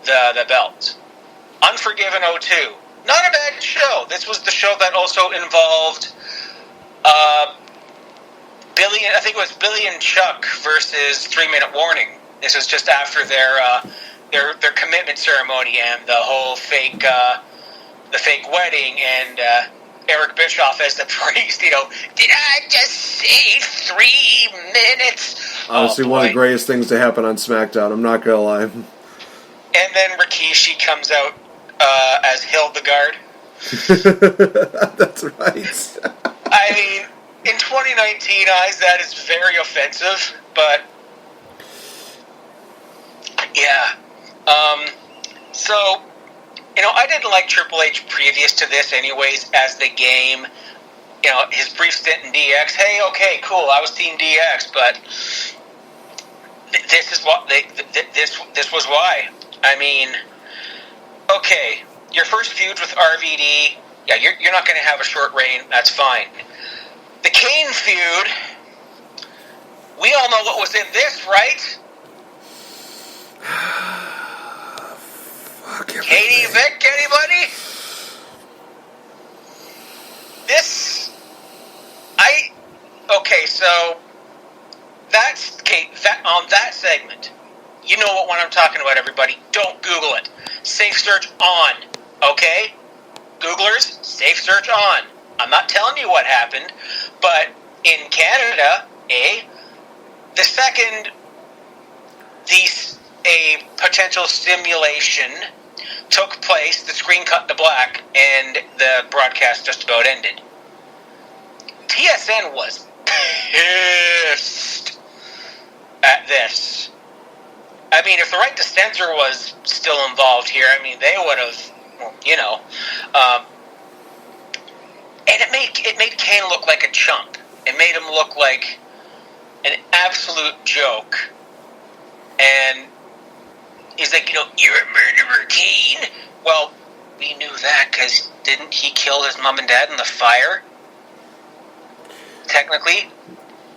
the belt. Unforgiven 02. Not a bad show. This was the show that also involved Billy. I think it was Billy and Chuck versus 3 Minute Warning. This was just after their commitment ceremony and the whole fake wedding and. Eric Bischoff as the priest, did I just say 3 minutes? Honestly, one of the greatest things to happen on SmackDown, I'm not going to lie. And then Rikishi comes out as Hildegard. That's right. I mean, in 2019 eyes, that is very offensive, but yeah. So... I didn't like Triple H previous to this anyways as the game. His brief stint in DX. Hey, okay, cool, I was Team DX, but this is what this was why. I mean, okay, your first feud with RVD, yeah, you're not going to have a short reign, that's fine. The Kane feud, we all know what was in this, right? Katie, Vic, anybody? So on that segment, you know what one I'm talking about, everybody. Don't Google it. Safe search on, okay? Googlers, safe search on. I'm not telling you what happened, but in Canada, the second a potential stimulation took place, the screen cut to black, and the broadcast just about ended. TSN was pissed at this. I mean, if the right to censor was still involved here, I mean, they would have, and it made Kane look like a chump. It made him look like an absolute joke. And he's like, you're a murderer, Kane. Well, we knew that because didn't he kill his mom and dad in the fire? Technically.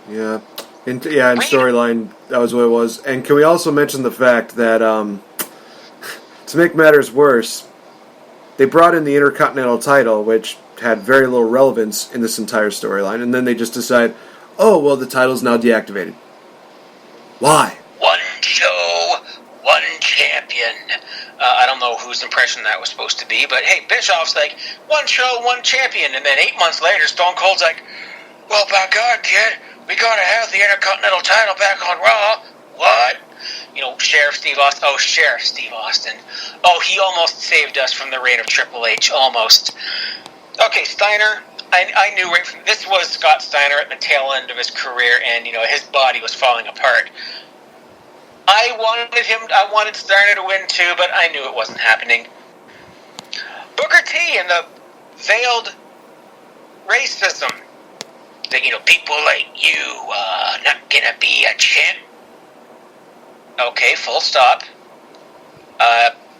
Yeah. In storyline, that was what it was. And can we also mention the fact that, to make matters worse, they brought in the Intercontinental title, which had very little relevance in this entire storyline, and then they just decide, oh, well, the title's now deactivated. Why? One show, one champion. I don't know whose impression that was supposed to be, but hey, Bischoff's like, one show, one champion, and then 8 months later, Stone Cold's like, well, by God, kid, we gotta have the Intercontinental title back on Raw. What? Sheriff Steve Austin. Oh, Sheriff Steve Austin. Oh, he almost saved us from the reign of Triple H. Almost. Okay, Steiner. I knew right from this was Scott Steiner at the tail end of his career, and his body was falling apart. I wanted Steiner to win too, but I knew it wasn't happening. Booker T and the veiled racism. That, people like you, not gonna be a champ. Okay, full stop.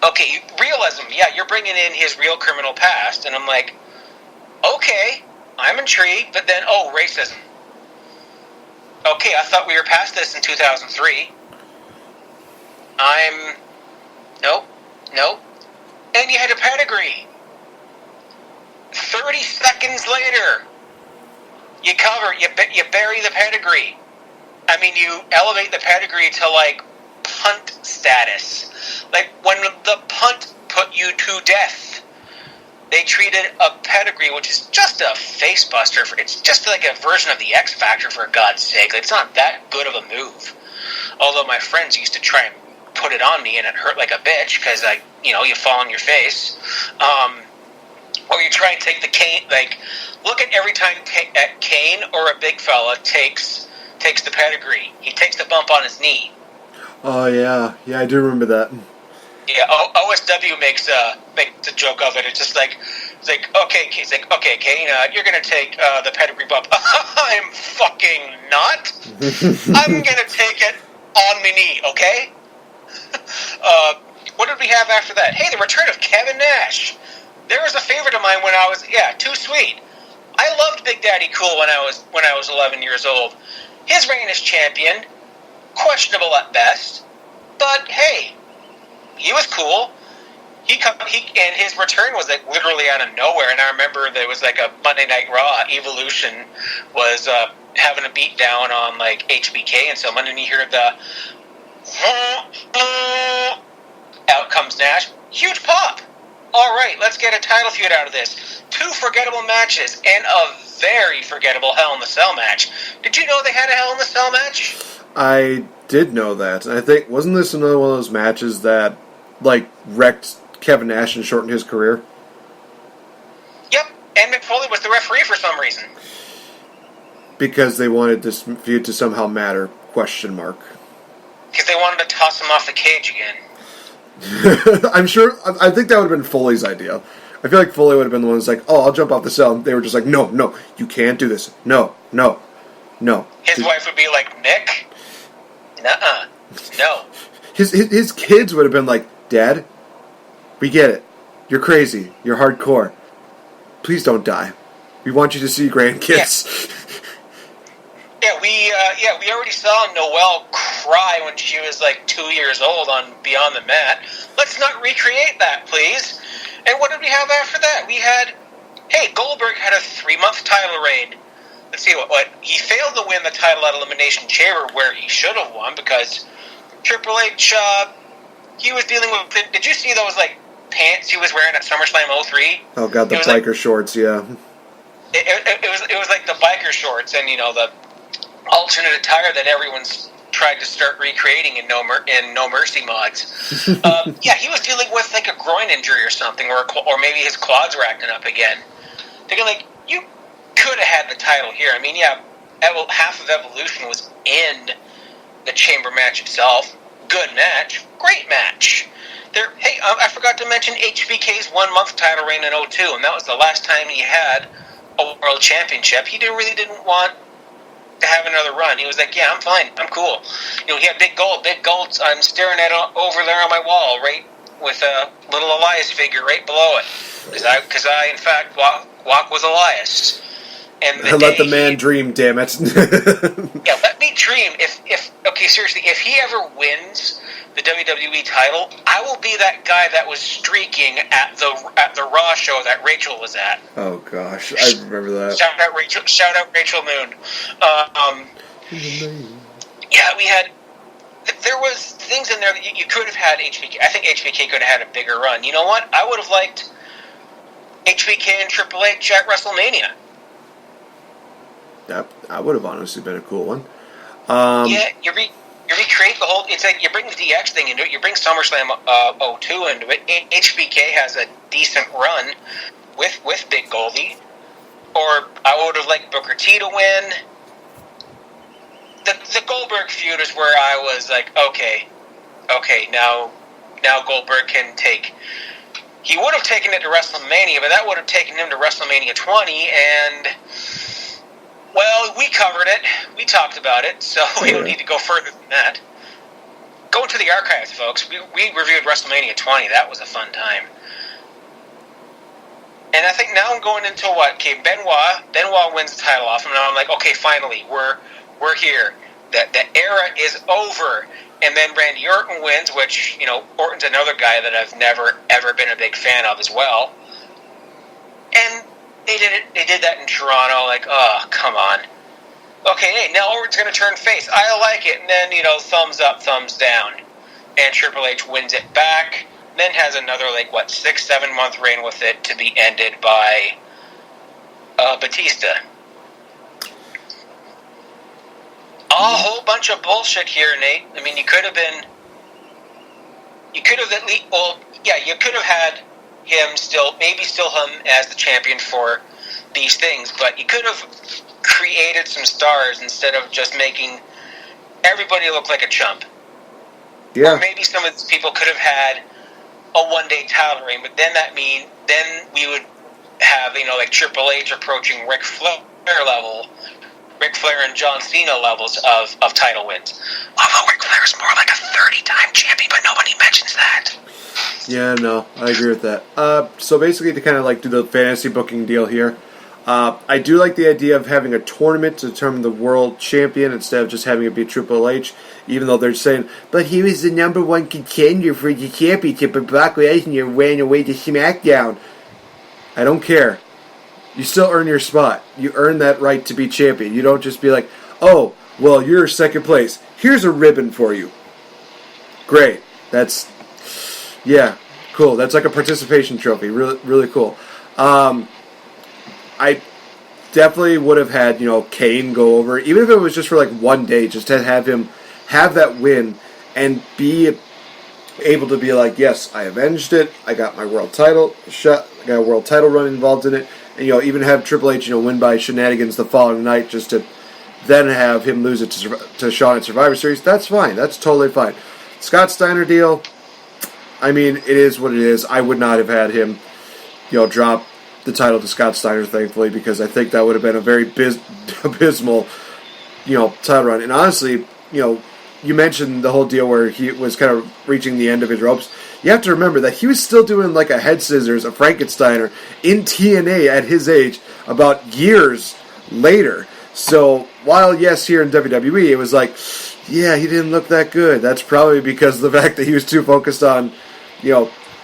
Okay, realism. Yeah, you're bringing in his real criminal past, and I'm like, okay, I'm intrigued, but then, racism. Okay, I thought we were past this in 2003. Nope. And you had a pedigree. 30 seconds later, you bury the pedigree. I mean, you elevate the pedigree to, punt status. Like, when the punt put you to death, they treated a pedigree, which is just a face buster. It's just like a version of the X Factor, for God's sake. It's not that good of a move. Although my friends used to try and put it on me, and it hurt like a bitch, because, you fall on your face. Or you try and take the cane, look at every time Kane or a big fella takes the pedigree. He takes the bump on his knee. Oh, yeah. Yeah, I do remember that. Yeah, OSW makes a joke of it. It's just okay, Kane, you're going to take the pedigree bump. I'm fucking not. I'm going to take it on my knee, okay? What did we have after that? Hey, the return of Kevin Nash. There was a favorite of mine when I was, too sweet. I loved Big Daddy Cool when I was 11 years old. His reign as champion, questionable at best, but hey, he was cool. And his return was literally out of nowhere. And I remember there was a Monday Night Raw. Evolution was having a beat down on HBK and someone, and you hear the out comes Nash. Huge pop. All right, let's get a title feud out of this. 2 forgettable matches and a very forgettable Hell in the Cell match. Did you know they had a Hell in the Cell match? I did know that. And I think, wasn't this another one of those matches that, wrecked Kevin Nash and shortened his career? Yep, and Mick Foley was the referee for some reason. Because they wanted this feud to somehow matter, question mark. Because they wanted to toss him off the cage again. I think that would have been Foley's idea. I feel like Foley would have been the one who's like, oh, I'll jump off the cell. And they were just like, no, you can't do this. No. His wife would be like, Nick? Nuh-uh. No. His kids would have been like, Dad, we get it. You're crazy. You're hardcore. Please don't die. We want you to see grandkids. We already saw Noelle cry when she was 2 years old on Beyond the Mat. Let's not recreate that, please. And what did we have after that? We had, Goldberg had a 3-month title reign. Let's see what he failed to win the title at Elimination Chamber, where he should have won, because Triple H, he was dealing with. Did you see those pants he was wearing at SummerSlam 03? Oh God, the biker shorts, yeah. It was like the biker shorts and the alternate attire that everyone's tried to start recreating in No Mercy mods. Yeah, he was dealing with like a groin injury or something, or maybe his quads were acting up again. Thinking like, you could have had the title here. I mean, yeah, half of Evolution was in the chamber match itself. Good match, great match. Hey, I forgot to mention HBK's 1 month title reign in 2002, and that was the last time he had a world championship. He really didn't want to have another run. He was like, yeah, I'm fine, I'm cool. You know, he had big gold. I'm staring at it over there on my wall, right, with a little Elias figure right below it, because I in fact walk with Elias. And let the man dream, damn it. Yeah, let me dream. Okay, seriously, if he ever wins the WWE title, I will be that guy that was streaking at the Raw show that Rachel was at. Oh gosh, I remember that. Shout out Rachel Moon. Yeah, we had. There was things in there that you could have had HBK. I think HBK could have had a bigger run. You know what? I would have liked HBK and Triple H at WrestleMania. That would have honestly been a cool one. Yeah, you recreate the whole. It's like you bring the DX thing into it. You bring SummerSlam 02 into it. HBK has a decent run with Big Goldie. Or I would have liked Booker T to win. The Goldberg feud is where I was like, okay, now Goldberg can take. He would have taken it to WrestleMania, but that would have taken him to WrestleMania 20, and well, we covered it. We talked about it, so we don't need to go further than that. Go into the archives, folks. We reviewed WrestleMania 20. That was a fun time. And I think now I'm going into what? Okay, Benoit wins the title off him, and now I'm like, okay, finally, we're here. The era is over. And then Randy Orton wins, which, you know, Orton's another guy that I've never, ever been a big fan of as well. And they did that in Toronto, like, oh, come on. Okay, hey, now Orton's going to turn face. I like it. And then, you know, thumbs up, thumbs down. And Triple H wins it back. Then has another, 6-7 month reign with it to be ended by Batista. A whole bunch of bullshit here, Nate. I mean, you could have at least, you could have had him still him as the champion for these things, but you could have created some stars instead of just making everybody look like a chump. Yeah. Or maybe some of these people could have had a one-day title reign, but then we would have, like Triple H approaching Ric Flair and John Cena levels of title wins. Although Ric Flair is more like a 30-time champion, but nobody mentions that. Yeah, no, I agree with that. So basically, to kind of do the fantasy booking deal here, I do like the idea of having a tournament to determine the world champion instead of just having it be Triple H, even though they're saying, but he was the number one contender for the championship, but Brock Lesnar ran away to SmackDown. I don't care. You still earn your spot. You earn that right to be champion. You don't just be like, oh, well, you're second place. Here's a ribbon for you. Great. Yeah, cool. That's like a participation trophy. Really, really cool. I definitely would have had, Kane go over, even if it was just for 1 day, just to have him have that win and be able to be like, yes, I avenged it. I got my world title shot. I got a world title run involved in it. And, even have Triple H, win by shenanigans the following night just to then have him lose it to Shawn at Survivor Series. That's fine. That's totally fine. Scott Steiner deal, I mean, it is what it is. I would not have had him, drop the title to Scott Steiner, thankfully, because I think that would have been a very abysmal, title run. And honestly, you mentioned the whole deal where he was kind of reaching the end of his ropes. You have to remember that he was still doing a head scissors, a Frankensteiner, in TNA at his age about years later. So while, yes, here in WWE, it was yeah, he didn't look that good. That's probably because of the fact that he was too focused on,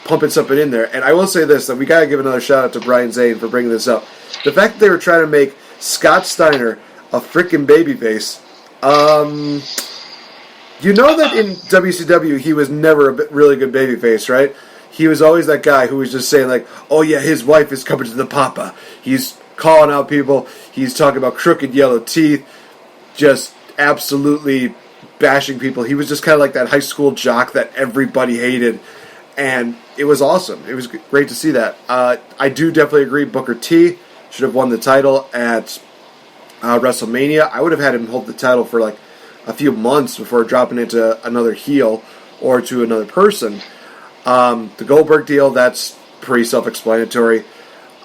pumping something in there. And I will say this, that we got to give another shout out to Brian Zane for bringing this up. The fact that they were trying to make Scott Steiner a freaking babyface, that in WCW he was never a really good babyface, right? He was always that guy who was just saying oh yeah, his wife is coming to the papa. He's calling out people. He's talking about crooked yellow teeth. Just absolutely bashing people. He was just kind of like that high school jock that everybody hated. And it was awesome. It was great to see that. I do definitely agree Booker T should have won the title at WrestleMania. I would have had him hold the title for like a few months before dropping it to another heel or to another person. The Goldberg deal, that's pretty self-explanatory.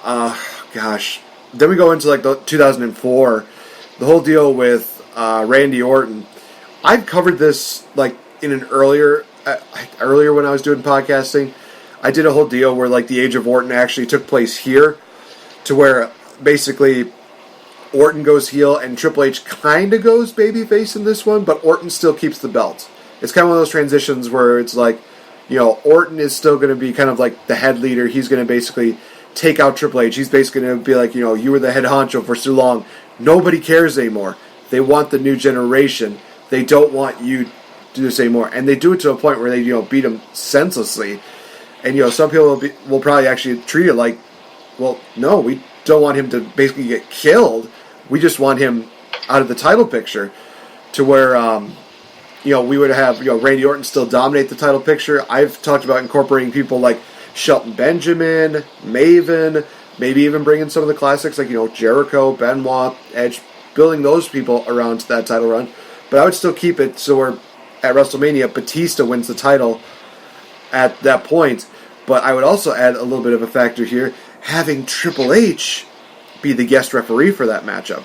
Gosh. Then we go into like the 2004, the whole deal with Randy Orton. I've covered this like in an earlier when I was doing podcasting. I did a whole deal where like the Age of Orton actually took place here, to where basically Orton goes heel and Triple H kind of goes babyface in this one, but Orton still keeps the belt. It's kind of one of those transitions where it's like, Orton is still going to be kind of like the head leader. He's going to basically take out Triple H. He's basically going to be like, you were the head honcho for so long. Nobody cares anymore. They want the new generation. They don't want you to do this anymore. And they do it to a point where they, beat him senselessly. And, some people will probably actually treat it like, well, no, we don't want him to basically get killed. We just want him out of the title picture, to where, we would have, Randy Orton still dominate the title picture. I've talked about incorporating people like Shelton Benjamin, Maven, maybe even bringing some of the classics like, Jericho, Benoit, Edge, building those people around that title run. But I would still keep it so we're at WrestleMania, Batista wins the title at that point. But I would also add a little bit of a factor here, having Triple H be the guest referee for that matchup.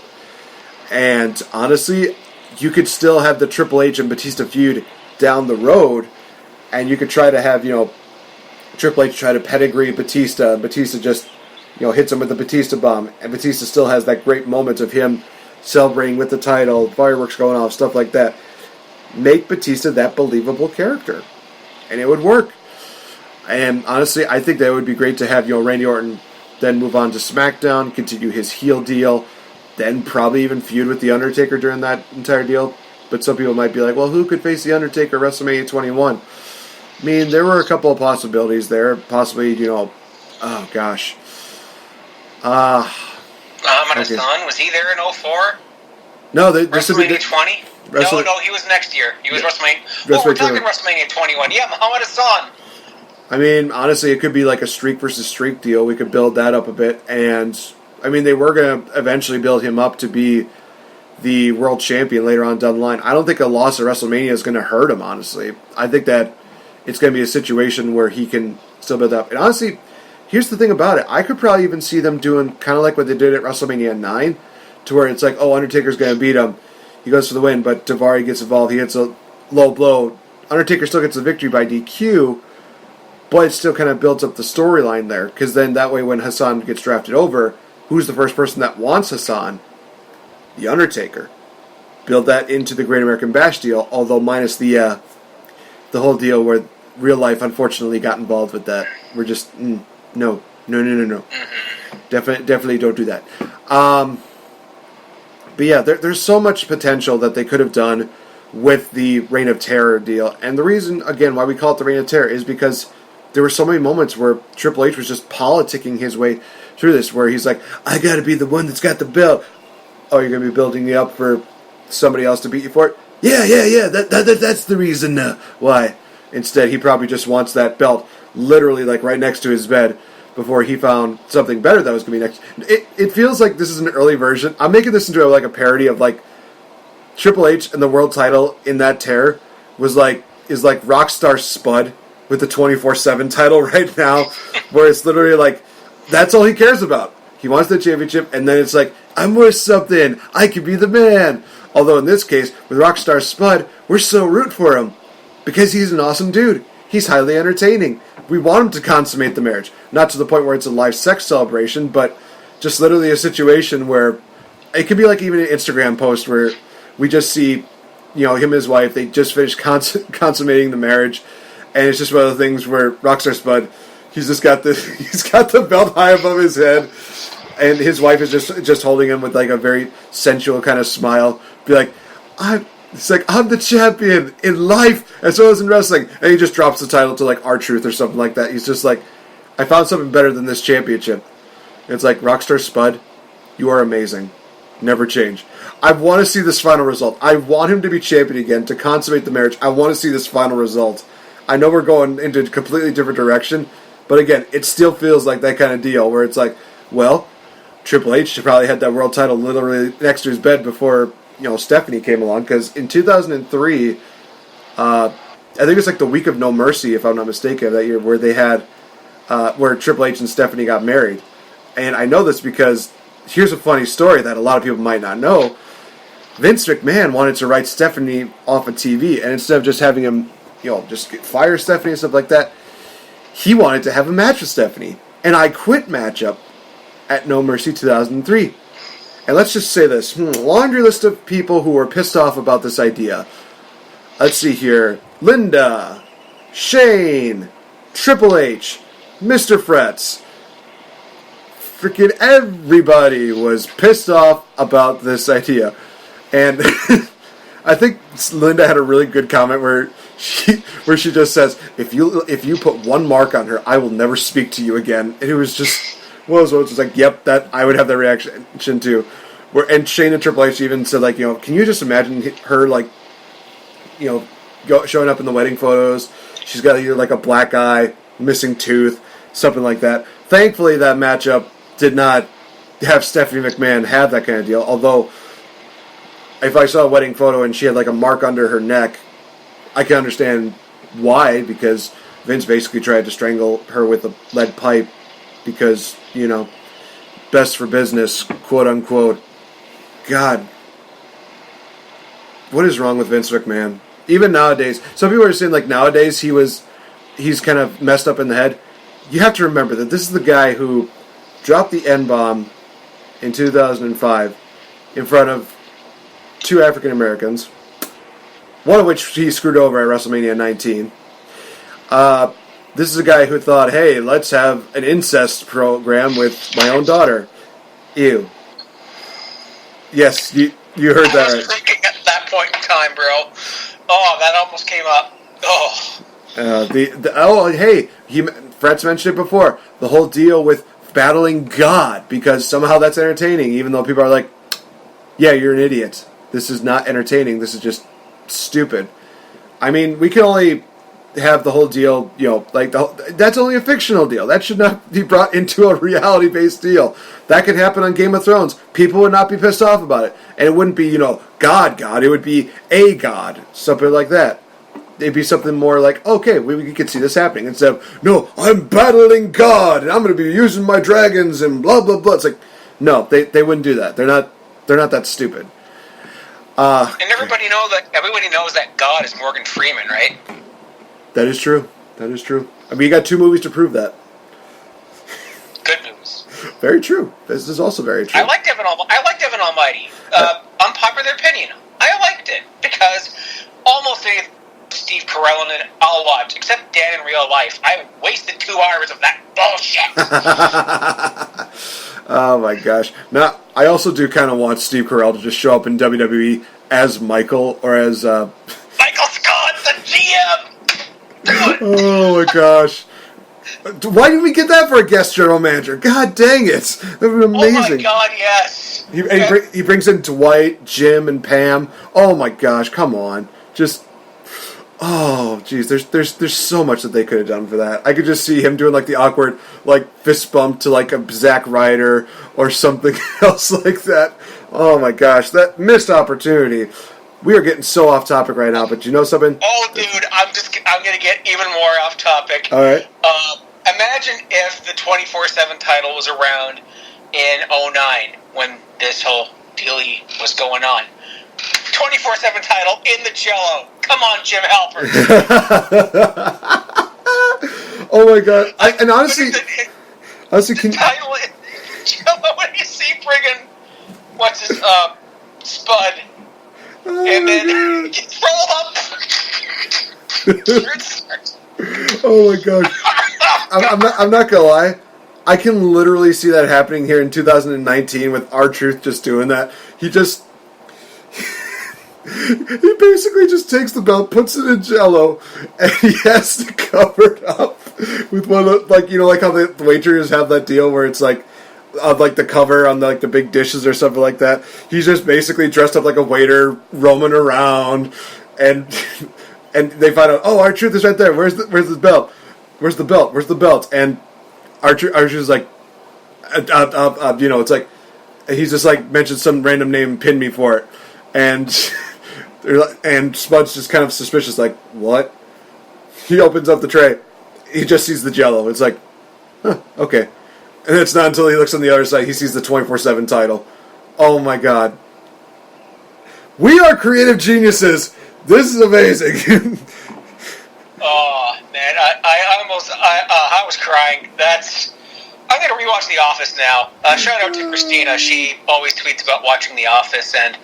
And honestly, you could still have the Triple H and Batista feud down the road, and you could try to have, Triple H try to pedigree Batista, and Batista just, hits him with the Batista bomb, and Batista still has that great moment of him celebrating with the title, fireworks going off, stuff like that. Make Batista that believable character, and it would work. And honestly, I think that would be great to have, Randy Orton then move on to SmackDown, continue his heel deal, then probably even feud with The Undertaker during that entire deal. But some people might be like, well, who could face The Undertaker at WrestleMania 21? I mean, there were a couple of possibilities there. Possibly, oh gosh. Muhammad Hassan, was he there in 04? No, WrestleMania 20? No, he was next year. He was WrestleMania. Well, we're talking WrestleMania 21. Yeah, Muhammad Hassan. I mean, honestly, it could be like a streak versus streak deal. We could build that up a bit. And, I mean, they were going to eventually build him up to be the world champion later on down the line. I don't think a loss at WrestleMania is going to hurt him, honestly. I think that it's going to be a situation where he can still build up. And honestly, here's the thing about it. I could probably even see them doing kind of like what they did at WrestleMania 9, to where it's like, oh, Undertaker's going to beat him. He goes for the win, but Daivari gets involved. He hits a low blow. Undertaker still gets the victory by DQ, but it still kind of builds up the storyline there, because then that way when Hassan gets drafted over, who's the first person that wants Hassan? The Undertaker. Build that into the Great American Bash deal, although minus the whole deal where real life unfortunately got involved with that. We're just, no. Definitely don't do that. But yeah, there's so much potential that they could have done with the Reign of Terror deal. And the reason, again, why we call it the Reign of Terror is because there were so many moments where Triple H was just politicking his way through this, where he's like, I gotta be the one that's got the belt. Oh, you're gonna be building me up for somebody else to beat you for it? Yeah, that's the reason why. Instead, he probably just wants that belt literally like right next to his bed before he found something better that was going to be next. It feels like this is an early version. I'm making this into like a parody of like Triple H and the world title in that tear is like Rockstar Spud with the 24/7 title right now, where it's literally like that's all he cares about. He wants the championship, and then it's like, I'm worth something. I could be the man. Although in this case, with Rockstar Spud, we're so root for him because he's an awesome dude. He's highly entertaining. We want him to consummate the marriage. Not to the point where it's a live sex celebration, but just literally a situation where it could be like even an Instagram post where we just see, him and his wife, they just finished consummating the marriage, and it's just one of the things where Rockstar Spud, he's got the belt high above his head, and his wife is just holding him with like a very sensual kind of smile. Be like, I'm the champion in life as well as in wrestling. And he just drops the title to like R-Truth or something like that. He's just like, I found something better than this championship. And it's like, Rockstar Spud, you are amazing. never change. I want to see this final result. I want him to be champion again, to consummate the marriage. I want to see this final result. I know we're going into a completely different direction, but again, it still feels like that kind of deal where it's like, well, Triple H probably had that world title literally next to his bed before, Stephanie came along, because in 2003, I think it was like the week of No Mercy, if I'm not mistaken, that year, where they had, where Triple H and Stephanie got married. And I know this because here's a funny story that a lot of people might not know. Vince McMahon wanted to write Stephanie off of TV, and instead of just having him, just fire Stephanie and stuff like that, he wanted to have a match with Stephanie. And I quit matchup at No Mercy 2003. And let's just say this. Laundry list of people who were pissed off about this idea. Let's see here. Linda, Shane, Triple H, Mr. Fretz. Freaking everybody was pissed off about this idea. And I think Linda had a really good comment where she just says, if you put one mark on her, I will never speak to you again. And it was just one of those words. It's like, yep, that I would have that reaction too. And Shane and Triple H even said, like, can you just imagine her, like, showing up in the wedding photos? She's got either like a black eye, missing tooth, something like that. Thankfully, that matchup did not have Stephanie McMahon have that kind of deal. Although, if I saw a wedding photo and she had like a mark under her neck, I can understand why, because Vince basically tried to strangle her with a lead pipe because, best for business, quote unquote. God, what is wrong with Vince McMahon? Even nowadays, some people are saying like nowadays he's kind of messed up in the head. You have to remember that this is the guy who dropped the N-bomb in 2005 in front of 2 African Americans, one of which he screwed over at WrestleMania 19. This is a guy who thought, hey, let's have an incest program with my own daughter. Ew. Yes, you heard that right. I was thinking at that point in time, bro. Oh, that almost came up. Oh. Fretz mentioned it before. The whole deal with battling God, because somehow that's entertaining, even though people are like, yeah, you're an idiot. This is not entertaining. This is just stupid. I mean, we can only have the whole deal, that's only a fictional deal. That should not be brought into a reality-based deal. That could happen on Game of Thrones. People would not be pissed off about it. And it wouldn't be, God. It would be a God. Something like that. It'd be something more like, okay, we could see this happening. Instead of, no, I'm battling God, and I'm going to be using my dragons, and blah, blah, blah. It's like, no, they wouldn't do that. They're not that stupid. And everybody knows that God is Morgan Freeman, right? That is true. I mean, you got 2 movies to prove that. Good news. Very true. This is also very true. I liked Evan Almighty. Unpopular opinion. I liked it because almost any Steve Carell in it I'll watch, except Dad in real life. I wasted 2 hours of that bullshit. Oh my gosh. Now, I also do kind of want Steve Carell to just show up in WWE as Michael or as Michael Scott, the GM. Oh my gosh. Why did we get that for a guest general manager? God dang it. That would be amazing. Oh my god, yes. He brings in Dwight, Jim, and Pam. Oh my gosh, come on. Just, oh geez, there's so much that they could have done for that. I could just see him doing like the awkward like fist bump to like a Zack Ryder or something else like that. Oh my gosh, that missed opportunity. We are getting so off topic right now, but you know something? Oh, dude, I'm gonna get even more off topic. All right. Imagine if the 24/7 title was around in 2009 when this whole dealie was going on. 24/7 title in the Jello. Come on, Jim Halpert. Oh my god! And honestly, can title in Jello when you see friggin' what's his Spud. And then roll up. Oh my gosh! I'm not gonna lie. I can literally see that happening here in 2019 with R-Truth just doing that. He basically just takes the belt, puts it in Jello, and he has to cover it up with one of, like how the waiters have that deal where it's like, of like the cover on the big dishes or something like that. He's just basically dressed up like a waiter, roaming around, and they find out, oh, R-Truth is right there. Where's the belt? Where's the belt? Where's the belt? And R-Truth's like, it's like he's just like mentioned some random name, pin me for it, and Spud's just kind of suspicious, like, what? He opens up the tray. He just sees the Jell-O. It's like, huh, okay. And it's not until he looks on the other side he sees the 24/7 title. Oh my god. We are creative geniuses. This is amazing. Oh man, I was crying. I'm gonna rewatch The Office now. Shout out to Christina. She always tweets about watching The Office, and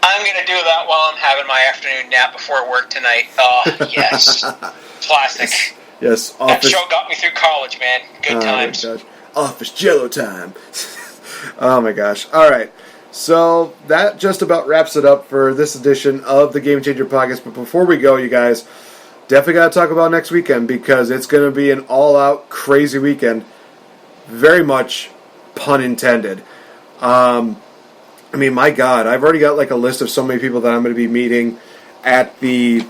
I'm gonna do that while I'm having my afternoon nap before work tonight. Oh yes, classic. Yes, Office. That show got me through college, man. Good times. My gosh. Office Jello time. Oh my gosh. All right. So that just about wraps it up for this edition of the Game Changer Podcast. But before we go, you guys, definitely got to talk about next weekend because it's going to be an all-out crazy weekend. Very much pun intended. I mean, my God, I've already got like a list of so many people that I'm going to be meeting at the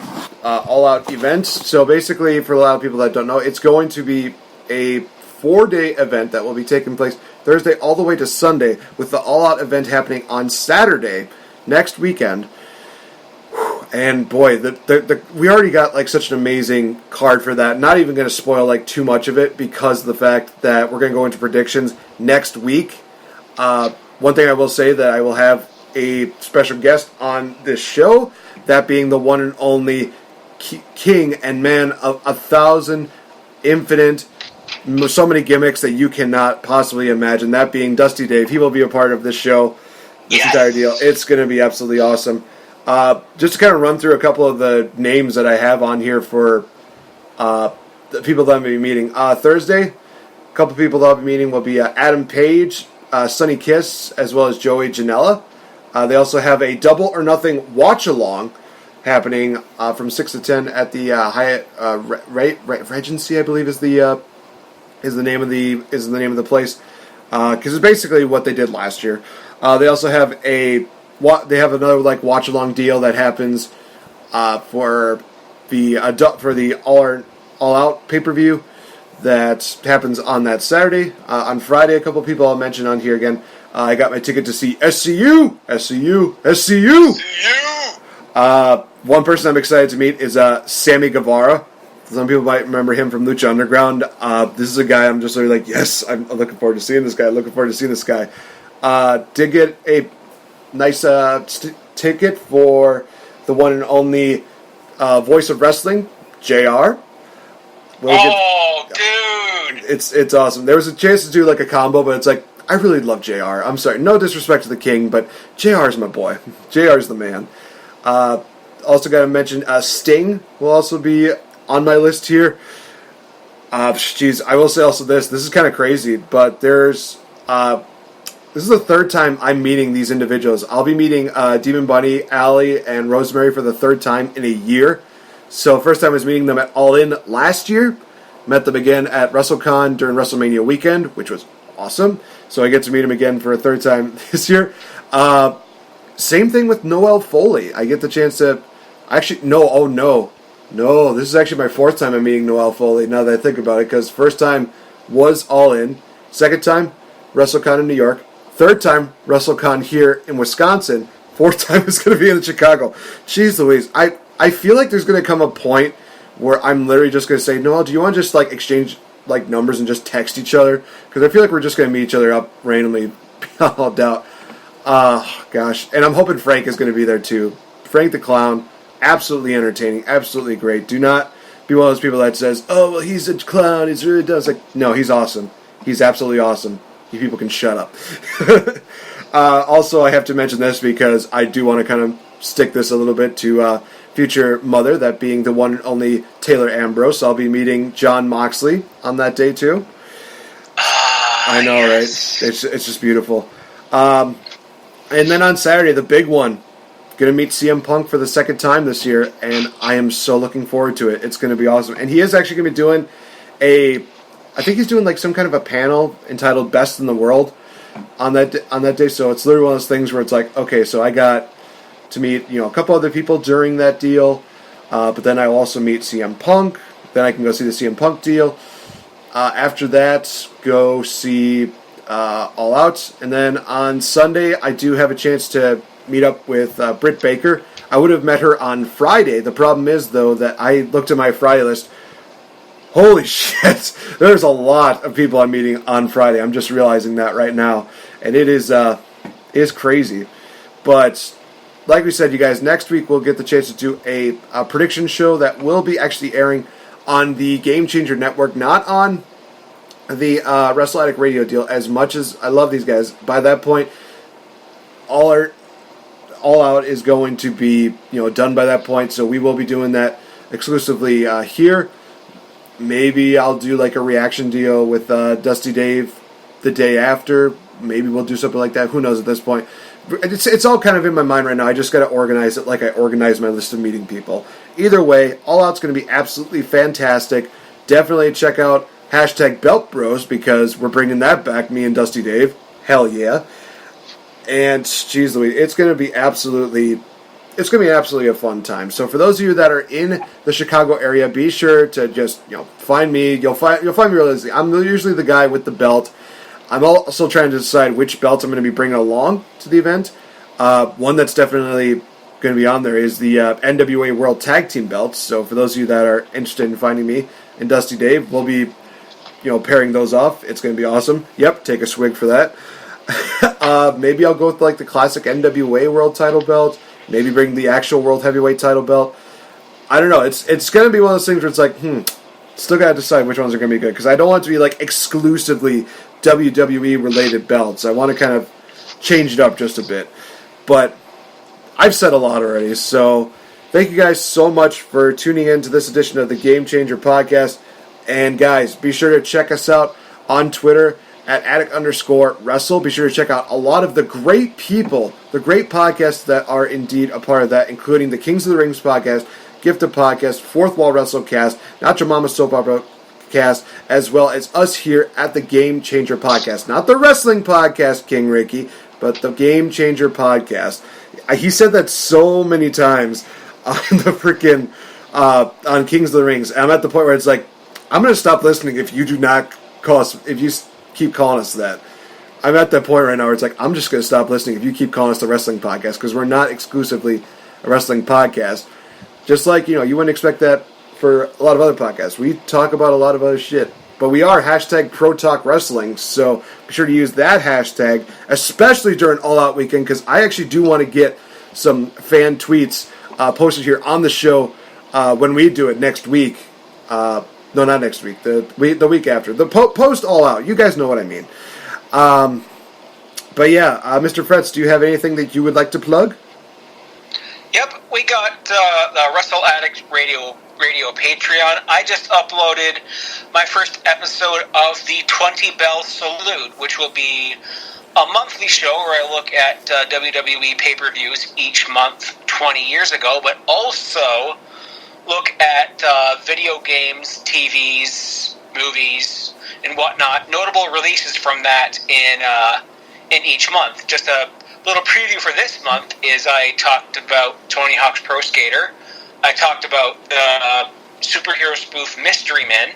all-out event. So basically, for a lot of people that don't know, it's going to be a 4-day event that will be taking place Thursday all the way to Sunday, with the all-out event happening on Saturday next weekend. And boy, we already got like such an amazing card for that. Not even going to spoil like too much of it because of the fact that we're going to go into predictions next week. One thing I will say that I will have a special guest on this show, that being the one and only king and man of 1,000 infinite, so many gimmicks that you cannot possibly imagine. That being Dusty Dave. He will be a part of this show, this entire deal. It's going to be absolutely awesome. Just to kind of run through a couple of the names that I have on here for the people that I'm going to be meeting. Thursday, a couple of people that I'll be meeting will be Adam Page, Sonny Kiss, as well as Joey Janela. They also have a Double or Nothing watch-along happening from 6 to 10 at the Hyatt Regency, I believe is the name of the place, because it's basically what they did last year. They also have another like watch along deal that happens for the all out pay-per-view that happens on that Saturday. On Friday, a couple people I'll mention on here again. I got my ticket to see SCU. One person I'm excited to meet is Sammy Guevara. Some people might remember him from Lucha Underground. This is a guy I'm just really like, yes, I'm looking forward to seeing this guy. Did get a nice ticket for the one and only voice of wrestling, JR. Dude! It's awesome. There was a chance to do like a combo, but it's like, I really love JR. I'm sorry, no disrespect to the king, but JR's my boy. JR's the man. Also got to mention Sting will also be on my list here. I will say also this is kind of crazy, but this is the third time I'm meeting these individuals. I'll be meeting Demon Bunny, Allie, and Rosemary for the third time in a year. So first time I was meeting them at All In last year. Met them again at WrestleCon during WrestleMania weekend, which was awesome. So I get to meet them again for a third time this year. Same thing with Noelle Foley. I get the chance to... No, this is actually my fourth time I'm meeting Noelle Foley, now that I think about it, because first time was All In, second time, WrestleCon in New York, third time, WrestleCon here in Wisconsin, fourth time is going to be in Chicago. Jeez Louise, I feel like there's going to come a point where I'm literally just going to say, Noelle, do you want to just like exchange like numbers and just text each other? Because I feel like we're just going to meet each other up randomly, beyond all doubt. Gosh, and I'm hoping Frank is going to be there too. Frank the Clown. Absolutely entertaining, absolutely great. Do not be one of those people that says, oh, well, he's a clown, he's really does. Like, no, he's awesome. He's absolutely awesome. You people can shut up. Also, I have to mention this because I do want to kind of stick this a little bit to future mother, that being the one and only Taylor Ambrose. I'll be meeting John Moxley on that day, too. I know, yes. Right? It's just beautiful. And then on Saturday, the big one. Going to meet CM Punk for the second time this year, and I am so looking forward to it. It's going to be awesome. And he is actually going to be doing I think he's doing like some kind of a panel entitled "Best in the World" on that day. So it's literally one of those things where it's like, okay, so I got to meet a couple other people during that deal, but then I will also meet CM Punk. Then I can go see the CM Punk deal. After that, go see All Out, and then on Sunday I do have a chance to meet up with Britt Baker. I would have met her on Friday. The problem is, though, that I looked at my Friday list. Holy shit! There's a lot of people I'm meeting on Friday. I'm just realizing that right now, and it is crazy. But like we said, you guys, next week we'll get the chance to do a prediction show that will be actually airing on the Game Changer Network, not on the Wrestle Addict Radio deal. As much as I love these guys, by that point, All Out is going to be done by that point. So we will be doing that exclusively here. Maybe I'll do like a reaction deal with Dusty Dave the day after. Maybe we'll do something like that. Who knows at this point? It's all kind of in my mind right now. I just got to organize it like I organize my list of meeting people. Either way, All Out's going to be absolutely fantastic. Definitely check out #Belt Bros because we're bringing that back, me and Dusty Dave. Hell yeah. And, geez Louise, it's going to be absolutely a fun time. So for those of you that are in the Chicago area, be sure to just find me. You'll find me really easily. I'm usually the guy with the belt. I'm also trying to decide which belts I'm going to be bringing along to the event. One that's definitely going to be on there is the NWA World Tag Team belts. So for those of you that are interested in finding me and Dusty Dave, we'll be pairing those off. It's going to be awesome. Yep, take a swig for that. Maybe I'll go with like the classic NWA World Title belt. Maybe bring the actual World Heavyweight Title belt. I don't know. It's going to be one of those things where it's like, still got to decide which ones are going to be good because I don't want it to be like exclusively WWE related belts. I want to kind of change it up just a bit. But I've said a lot already, so thank you guys so much for tuning in to this edition of the Game Changer podcast. And guys, be sure to check us out on Twitter at @addict_wrestle. Be sure to check out a lot of the great people, the great podcasts that are indeed a part of that, including the Kings of the Rings podcast, Gifted podcast, Fourth Wall WrestleCast, Not Your Mama's Soap Opera cast, as well as us here at the Game Changer podcast. Not the wrestling podcast, King Ricky, but the Game Changer podcast. He said that so many times on the freaking on Kings of the Rings. And I'm at the point where it's like, I'm going to stop listening if you do not call us, if you keep calling us that. I'm at that point right now where it's like, I'm just going to stop listening if you keep calling us the wrestling podcast, because we're not exclusively a wrestling podcast. Just like, you wouldn't expect that for a lot of other podcasts. We talk about a lot of other shit. But we are #ProTalkWrestling, so be sure to use that hashtag, especially during All Out Weekend, because I actually do want to get some fan tweets posted here on the show when we do it next week. No, not next week. The week after. The post All Out. You guys know what I mean. But yeah, Mr. Fretz, do you have anything that you would like to plug? Yep, we got the Wrestle Addict Radio Patreon. I just uploaded my first episode of the 20 Bell Salute, which will be a monthly show where I look at WWE pay-per-views each month 20 years ago, but also look at video games, TVs, movies, and whatnot, notable releases from that in each month. Just a little preview for this month is I talked about Tony Hawk's Pro Skater. I talked about superhero spoof Mystery Men,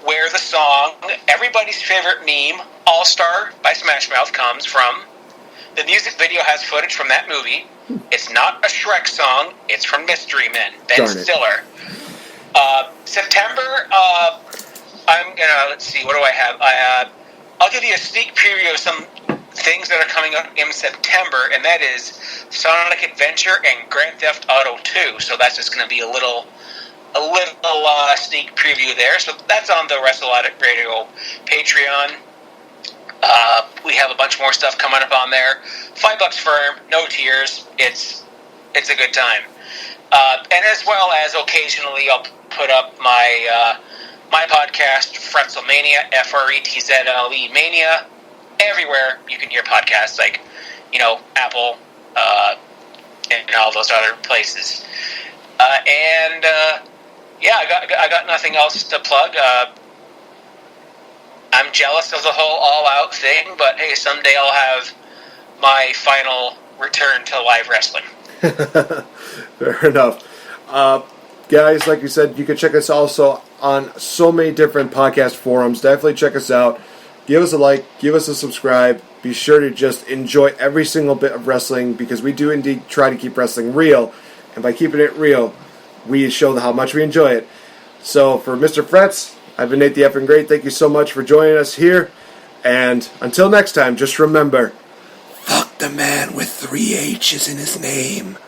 where the song, everybody's favorite meme, All-Star by Smash Mouth, comes from. The music video has footage from that movie. It's not a Shrek song, it's from Mystery Men, Ben Stiller. September, I'm gonna, let's see, what do I have? I'll give you a sneak preview of some things that are coming up in September, and that is Sonic Adventure and Grand Theft Auto 2. So that's just going to be a little sneak preview there. So that's on the Wrestle Addict Radio Patreon. We have a bunch more stuff coming up on there. $5 firm, no tears. It's a good time. And as well as occasionally I'll put up my podcast, Fretzlemania, FRETZLE Mania. Everywhere you can hear podcasts, like, Apple, and all those other places. Yeah, I got nothing else to plug. I'm jealous of the whole all-out thing, but hey, someday I'll have my final return to live wrestling. Fair enough. Guys, like you said, you can check us also on so many different podcast forums. Definitely check us out. Give us a like. Give us a subscribe. Be sure to just enjoy every single bit of wrestling, because we do indeed try to keep wrestling real. And by keeping it real, we show how much we enjoy it. So for Mr. Fretz, I've been NateFNGreat. Thank you so much for joining us here. And until next time, just remember, fuck the man with 3 H's in his name.